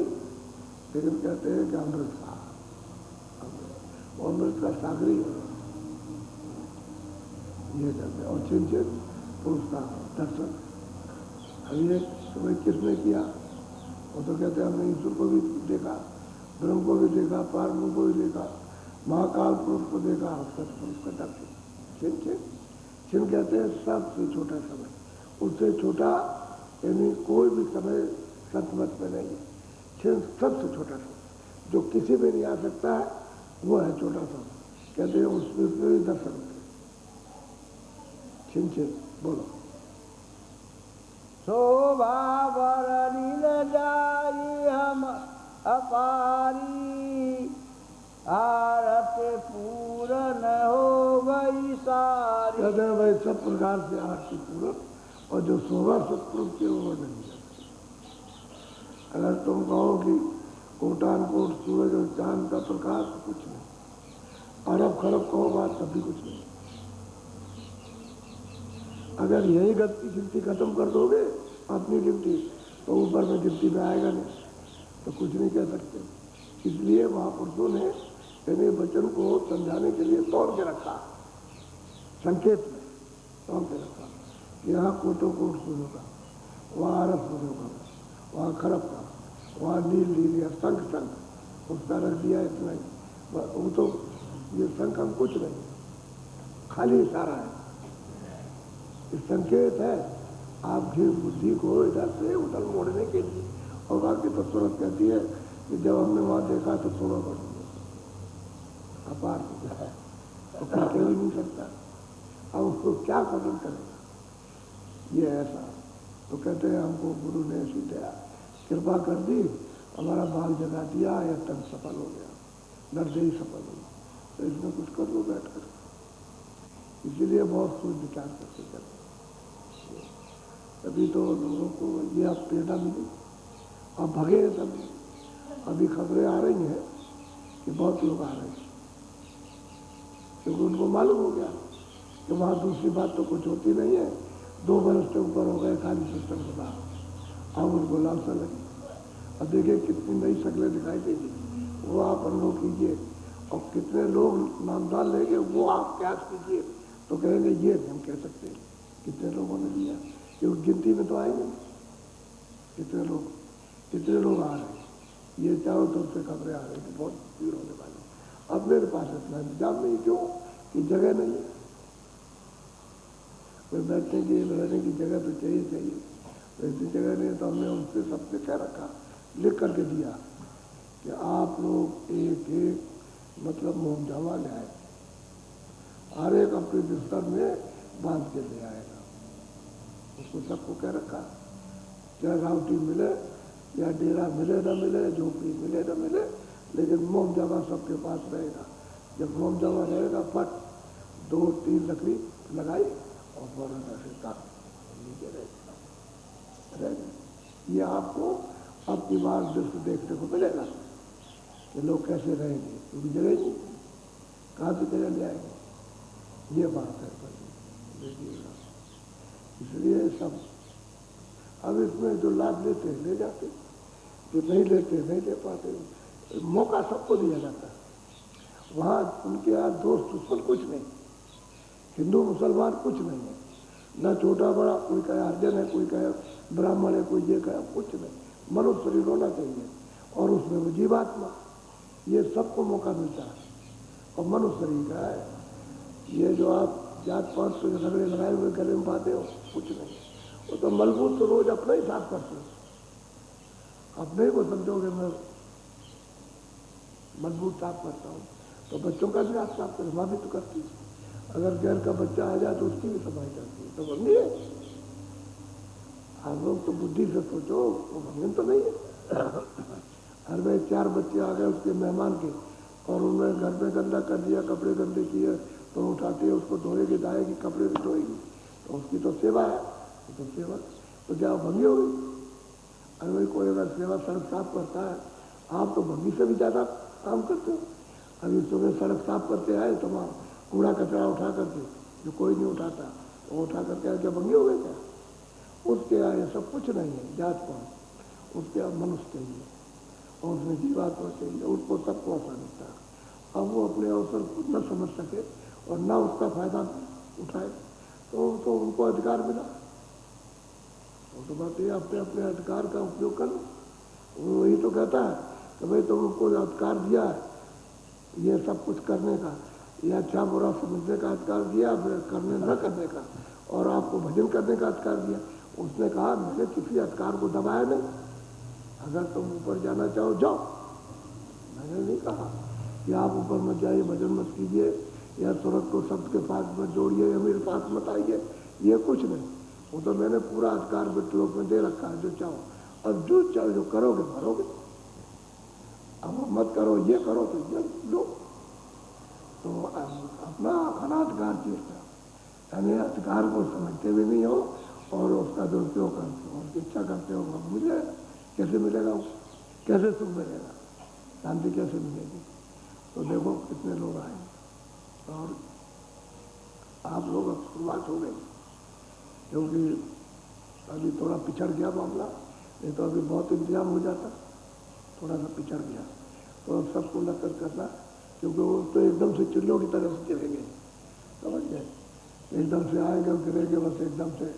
लेकिन कहते हैं कि अमृत सहार, अमृत का सागरी है, ये कहते हैं। और छिन छिन पुरुष का दर्शन। अब ये तुम्हें किसने किया? वो तो कहते हैं हमने ईश्वर को भी देखा, ब्रह्म को भी देखा, पारब्रह्म को भी देखा, महाकाल पुरुष को देखा, सतपुरुष का दर्शन। छिन छिन छिन कहते हैं सबसे छोटा समय, उससे छोटा यानी कोई भी समय सतमत में नहीं है। छिन सबसे छोटा समय जो किसी में नहीं आ सकता है, वो है छोटा समय। कहते हैं उसमें भी दर्शन होते। छिन छिन बोलो। शोभा बरनी न जाई हम अपारी, आरत पूरन हो कहते हैं भाई सब प्रकार से आरती पूरक और जो शोभा सत्पुरुष के वो नहीं है। अगर तुम कहो कि कोटान कोट सूरज और चांद का प्रकाश कुछ नहीं, अरब खरब कहो बात तब भी कुछ नहीं। अगर यही गति गिनती खत्म कर दोगे अपनी गिनती तो ऊपर में गिनती में आएगा नहीं, तो कुछ नहीं कह सकते। इसलिए महापुरुषों ने यानी वचन को समझाने के लिए तोड़ के रखा, संकेत में तोड़ के रखा। यहाँ कोटों कोट सूर्यों का, वहाँ अरब सूर्यों का, वहाँ खरब का, वहाँ नील नील या शंख शंख उसका रख दिया इतना ही। वो तो ये शंख हम कुछ नहीं, खाली इशारा है, संकेत है आपकी बुद्धि को इधर से उधर मोड़ने के लिए। और बाकी तो सूरत कहती है कि जब हमने वहाँ देखा तो सोना बढ़ गया, अपार है, तो कह ही नहीं सकता। अब उसको क्या कदम करेगा, ये ऐसा। तो कहते हैं हमको गुरु ने ऐसी दया कृपा कर दी, हमारा बाल जगा दिया, या तन सफल हो गया, नरदेही सफल हो गया, तो इसमें कुछ कर लो बैठ कर। इसीलिए बहुत सोच विचार करते चलते, तभी तो लोगों को ये अब प्रेरणा मिली। अब भगे सब, अभी खबरें आ रही हैं कि बहुत लोग आ रहे हैं, क्योंकि उनको मालूम हो गया कि वहाँ दूसरी बात तो कुछ होती नहीं है। 2 बरस से ऊपर हो गए खाली सिस्टम के बाद, अब उनको लालसा लगी। अब देखिए कितनी नई शक्लें दिखाई देगी, वो आप अनुभव कीजिए। और कितने लोग नामदान लेंगे वो आप प्रयास कीजिए, तो कहेंगे ये हम कह सकते हैं कितने लोगों ने लिया, क्योंकि गिनती में तो आएंगे कितने लोग आ रहे हैं। ये चारों तरफ से खबरें आ रही थी बहुत भीड़ होने वाली। अब मेरे पास इतना इंतजाम नहीं, क्यों कि जगह नहीं है, कोई बैठने की रहने की जगह तो चाहिए। तो ऐसी जगह नहीं, तो हमने उनसे सबसे कह रखा, लिख करके दिया कि आप लोग एक एक मतलब मोमजामा ले आए, हर एक अपने बिस्तर में बांध के ले आएगा। उसको सबको कह रखा, चाहे रावटी मिले या डेरा मिले न मिले, झोपड़ी मिले न मिले, लेकिन मोमजामा सबके पास रहेगा। जब मोमजामा रहेगा फट 2-3 लकड़ी लगाई और फौरन ऐसे नीचे रहेगा। ये आपको अब की बार दृश्य देखने को मिलेगा कि लोग कैसे रहेंगे, क्योंकि जगह नहीं, कहाँ से जगह ले आएंगे। ये बात है, देखिएगा। इसलिए सब अब इसमें जो लाभ लेते हैं ले जाते, जो नहीं लेते नहीं ले पाते। मौका सबको दिया जाता है, वहाँ उनके यहाँ दोस्त दुश्मन कुछ नहीं, हिंदू मुसलमान कुछ नहीं है, न छोटा बड़ा, कोई कहे हरिजन है, कोई कहे ब्राह्मण है, कोई ये कहे, कुछ नहीं। मनुष्य शरीर होना चाहिए और उसमें वो जीवात्मा, ये सबको मौका मिलता है। और मनुष्य शरीर का है, ये जो आप जात पात से झगड़े लगाए हुए गले में बांधे हो, कुछ नहीं। वो तो मलबूत तो रोज अपना ही साफ करते हो, अपने को समझोगे मैं मजबूत साफ करता हूँ, तो बच्चों का भी आप साफ करें, माँ भी तो करती है। अगर गैर का बच्चा आ जाए तो उसकी भी सफाई करती है, तो बंदी है। आप लोग तो बुद्धि से सोचो, वो भंगन तो नहीं है। हर में 4 बच्चे आ गए उसके मेहमान के, और उन्होंने घर में गंदा कर दिया, कपड़े गंदे किए, तो उठाते उसको धोएगी, दाएगी, कपड़े भी धोएगी, तो उसकी तो सेवा है। तो सेवा तो क्या भंगी होगी? अगर कोई अगर सेवा सड़क साफ करता है, आप तो भंगी से भी ज़्यादा काम करते हो। अभी सुबह सड़क साफ करते आए, तो वहाँ कूड़ा कचरा उठा करके, जो कोई नहीं उठाता, वो उठा करके आए, क्या भंगी हो गए क्या? उसके आए सब कुछ नहीं है, जात पात, उसके यहाँ मनुष्य चाहिए और उसमें जीवात्मा चाहिए, उसको सबको अवसर मिलता है। अब वो अपने अवसर को न समझ सके और न उसका फायदा उठाए, तो उनको अधिकार मिला। तो बात ये अपने अपने अधिकार का उपयोग कर लो। वो वही तो कहता है कि भाई तुमको अधिकार दिया है ये सब कुछ करने का, ये अच्छा बुरा समझने का अधिकार दिया, फिर करने न करने का, और आपको भजन करने का अधिकार दिया। उसने कहा मैंने किसी अधिकार को दबाया नहीं, अगर तुम ऊपर जाना चाहो जाओ। मैंने नहीं कहा कि आप ऊपर मत जाइए, भजन मत कीजिए, या सूरत को शब्द के साथ मत जोड़िए, या मेरे पास मत आइए, ये कुछ नहीं। वो तो मैंने पूरा अधिकार लोक में दे रखा है, जो चाहो। अब जो चाहो जो करोगे भरोगे, अब मत करो ये करो तो ये लो। तो अपना अनाधिकार चेष्टा यानी अधिकार को समझते भी नहीं हो और उसका दुरुपयोग करते हो, उसकी इच्छा करते हो मुझे कैसे मिलेगा, कैसे सुख मिलेगा, शांति कैसे मिलेगी। तो देखो कितने लोग आए और आप लोग अब शुरुआत हो गई, क्योंकि अभी थोड़ा पिछड़ गया मामला, नहीं तो अभी बहुत इंतजाम हो जाता, थोड़ा सा पिछड़ गया। तो सबको लकर करना, क्योंकि वो तो एकदम से चिल्लों की तरह से चलेंगे, समझ गए, एकदम से आएंगे और गिरेंगे बस एकदम से।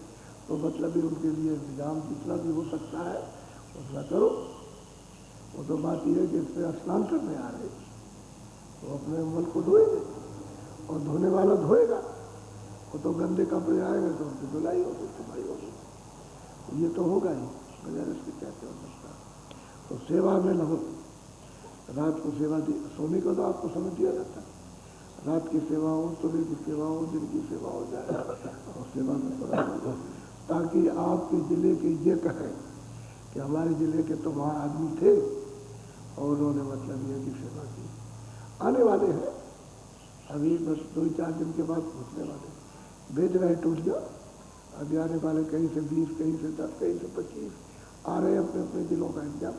तो मतलब ही उनके लिए इंतजाम जितना भी हो सकता है उतना करो। वो तो बात यह है कि इससे स्नान करने आ रहे तो अपने मन को धोएंगे और धोने वाला धोएगा, वो तो गंदे कपड़े आएंगे तो उनकी धुलाई होगी, सफाई होगी। ये तो होगा ही, बगैर इसके कैसे हो सकता। तो सेवा में लगो, रात को सेवा दी, सोने को तो आपको समझ दिया जाता है, रात की सेवा हो, सुबह की सेवा हो, दिन की सेवा हो जाए और सेवा में थोड़ा ताकि आपके जिले के ये कहें कि हमारे जिले के तो वहाँ आदमी थे और उन्होंने मतलब ये की सेवा की। आने वाले हैं अभी बस 2-4 दिन के बाद पहुँचने वाले, भेज रहे टोलियाँ, अभी आने वाले कहीं से 20, कहीं से 10, कहीं से 25 आ रहे हैं, अपने अपने जिलों का इंतजाम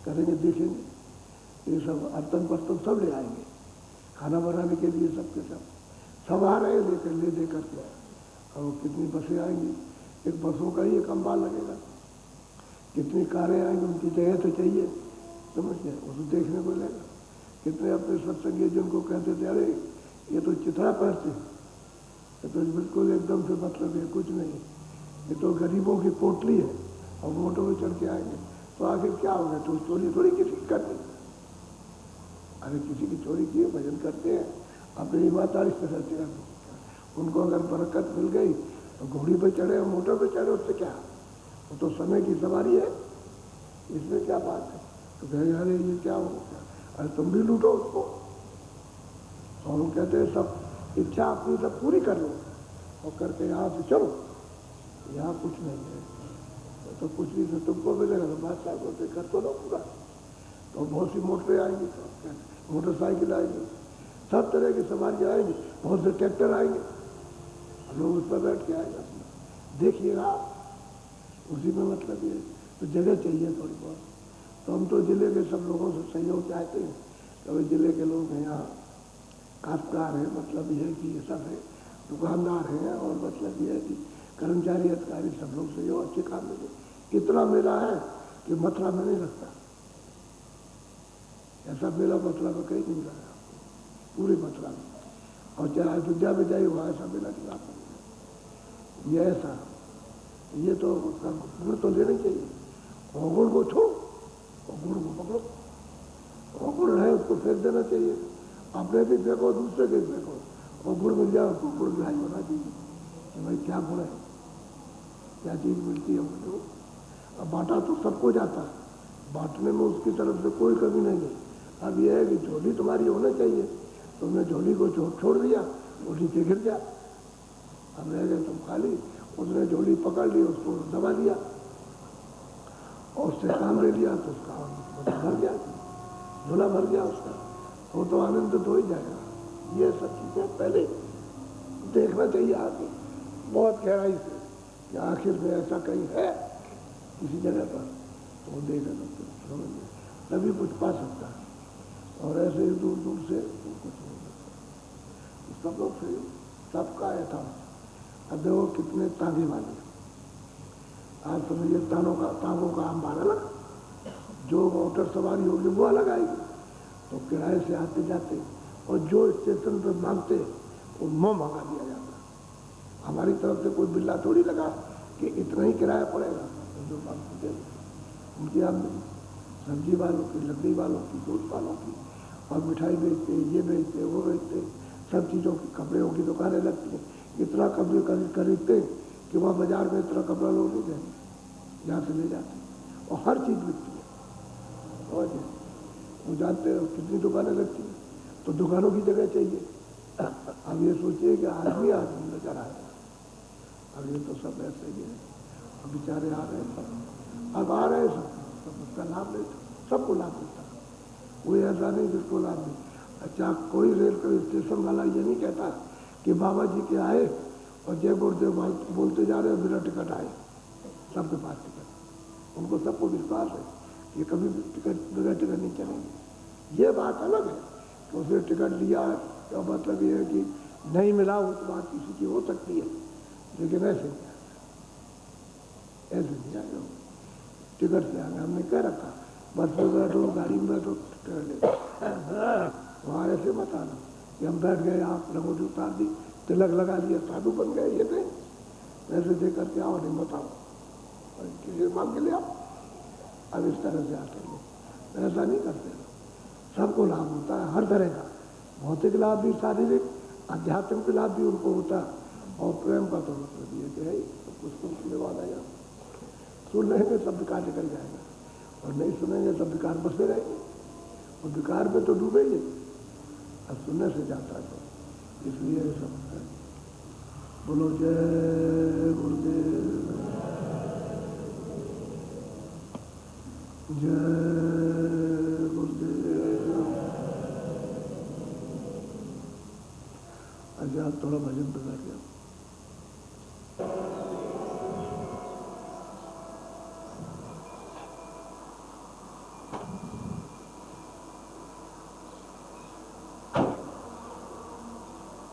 करेंगे, देखेंगे। ये सब अर्तन बर्तन सब ले आएंगे खाना बनाने के लिए, सबके सब आ रहे हैं ले दे करके। और कितनी बसें आएंगी, एक बसों का ही एक अंबाल लगेगा, कितनी कारें आएंगी, उनकी जगह तो चाहिए, समझ गए, उसको देखने को मिलेगा। कितने अपने सत्संगी जिनको कहते थे अरे ये तो चिथड़ा पहनते, ये तो बिल्कुल एकदम से मतलब है कुछ नहीं, ये तो गरीबों की पोटली है और मोटों में चढ़ के आएंगे। तो आखिर क्या होगा, तो चोरी थोड़ी किसी की करनी, अरे किसी की चोरी की भजन करते हैं, अपनी ईमानदारी से रहते हैं। उनको अगर बरकत मिल गई तो घोड़ी पे चढ़े और मोटर पे चढ़े, उससे क्या, वो तो समय की सवारी है, इसमें क्या बात है। तो कहे अरे ये क्या हो गया, अरे तुम भी लूटो उसको। और वो कहते हैं सब इच्छा अपनी सब पूरी कर लो और करके यहाँ से चलो, यहाँ कुछ नहीं है, तो कुछ भी तो तुमको मिलेगा। तो बादशाह बोलते कर तो लो पूरा। तो बहुत सी मोटरें आएंगी, मोटरसाइकिल आएंगी, सब तरह की सवारियाँ आएंगी, बहुत से ट्रैक्टर आएंगे, लोग उस पर बैठ के आएगा। देखिएगा उसी में मतलब ये तो जगह चाहिए थोड़ी बहुत। तो हम तो जिले के सब लोगों से सहयोग चाहते हैं, कभी जिले के लोग हैं यहाँ काश्तकार हैं, मतलब ये है कि ये सब है दुकानदार हैं, और मतलब ये है कि कर्मचारी अधिकारी सब लोग सहयोग अच्छे काम में। इतना मेला है कि मथुरा में नहीं लगता, ऐसा मेला मथुरा में कहीं नहीं लगा, पूरी मथुरा में। और चाहे अयोध्या में जाइए वहाँ ऐसा मेला नहीं आता, ये ऐसा, ये तो उसका गुण तो लेना चाहिए, और गुण को छोड़ो और गुण को पकड़ो, और गुण है उसको फेंक देना चाहिए, अपने भी फेंको दूसरे के फेंको, और गुण मिल जाए उसको गुण ग्राही होना चाहिए कि भाई क्या गुण है, क्या चीज़ मिलती है मुझे। अब बांटा तो सबको जाता है, बांटने में उसकी तरफ से कोई कमी नहीं है। अब यह है कि झोली तुम्हारी होना चाहिए, तुमने झोली को छोड़ दिया, वो नीचे गिर गया, अब रह गए तुम खाली। उसने झोली पकड़ ली, उसको दबा दिया और उससे काम ले लिया, तो उसका भर गया, झोला भर गया उसका, वो तो आनंदित हो ही जाएगा। ये सब चीज़ें पहले देखना चाहिए आगे बहुत गहराई से कि आखिर में ऐसा कहीं है किसी जगह पर, तो वो देखेगा तो समझ में तभी कुछ पा सकता है, और ऐसे ही दूर दूर से कुछ नहीं सकता। सब लोग से सबका था। अब देखो कितने तांगे वाले, आज समझिए तांगों का अंबार अलग, जो मोटर सवारी होगी वो अलग आएगी, तो किराए से आते जाते, और जो स्टेशन पर मांगते वो मुँह मंगा दिया जाता। हमारी तरफ से कोई बिल्ला थोड़ी लगा कि इतना ही किराया पड़ेगा, तो जो मांगते उनकी आमदनी, सब्जी वालों की, लकड़ी वालों की, दूध वालों की, और मिठाई बेचते, ये बेचते, वो बेचते, सब चीज़ों की, कपड़ों की दुकानें लगती हैं, इतना कपड़े खरीदते कि वहाँ बाजार में इतना कपड़ा लोग नहीं देंगे, यहाँ से ले जाते, और हर चीज़ बिकती है। और वो जानते हैं कितनी दुकानें लगती हैं, तो दुकानों की जगह चाहिए। अब ये सोचिए कि आदमी नजर आएगा, अब ये तो सब ऐसे ही है, अब बेचारे आ रहे हैं, अब आ रहे हैं सब उसका लाभ लेते, सबको लाभ मिलता है, कोई ऐसा नहीं जिसको लाभ नहीं। अच्छा, कोई रेल का स्टेशन वाला ये नहीं कहता कि बाबा जी के आए और जय गुरुदेव बोलते जा रहे हैं, बिना टिकट आए सबके पास टिकट। उनको सबको विश्वास है कि कभी भी टिकट बगैर टिकट नहीं चलेंगे। ये बात अलग है कि उसने टिकट लिया है, तो मतलब ये है कि नहीं मिला, वो तो बात किसी की हो सकती है, लेकिन ऐसे नहीं आएगा, ऐसे नहीं आएगा। टिकट से आगे हमने कह रखा, बस में बैठो, गाड़ी में बैठो, टिकट ले। वहाँ ऐसे मत आना कि हम बैठ गए, आप लंगोटी उतार दी, तिलक लगा दिया, साधु बन गए, ये नहीं। ऐसे दे करके आओ, नहीं मत आओ, किसी से मांग के ले आओ। अब इस तरह से आते लोग ऐसा नहीं करते। सबको लाभ होता है, हर तरह का, भौतिक लाभ भी, शारीरिक आध्यात्मिक लाभ भी उनको होता है। और प्रेम का तो मतलब ये कि है सब कुछ तो सुनने वाला या सुन लेंगे सब विकार निकल जाएगा, और नहीं सुनेंगे सब विकार बसे रहेंगे, और विकार में तो डूबेंगे। अब सुनने से जाता है, तो इसलिए ये सब है। बोलो जय गुरुदेव, जय गुरुदेव। अच्छा, थोड़ा भजन तो कर दिया।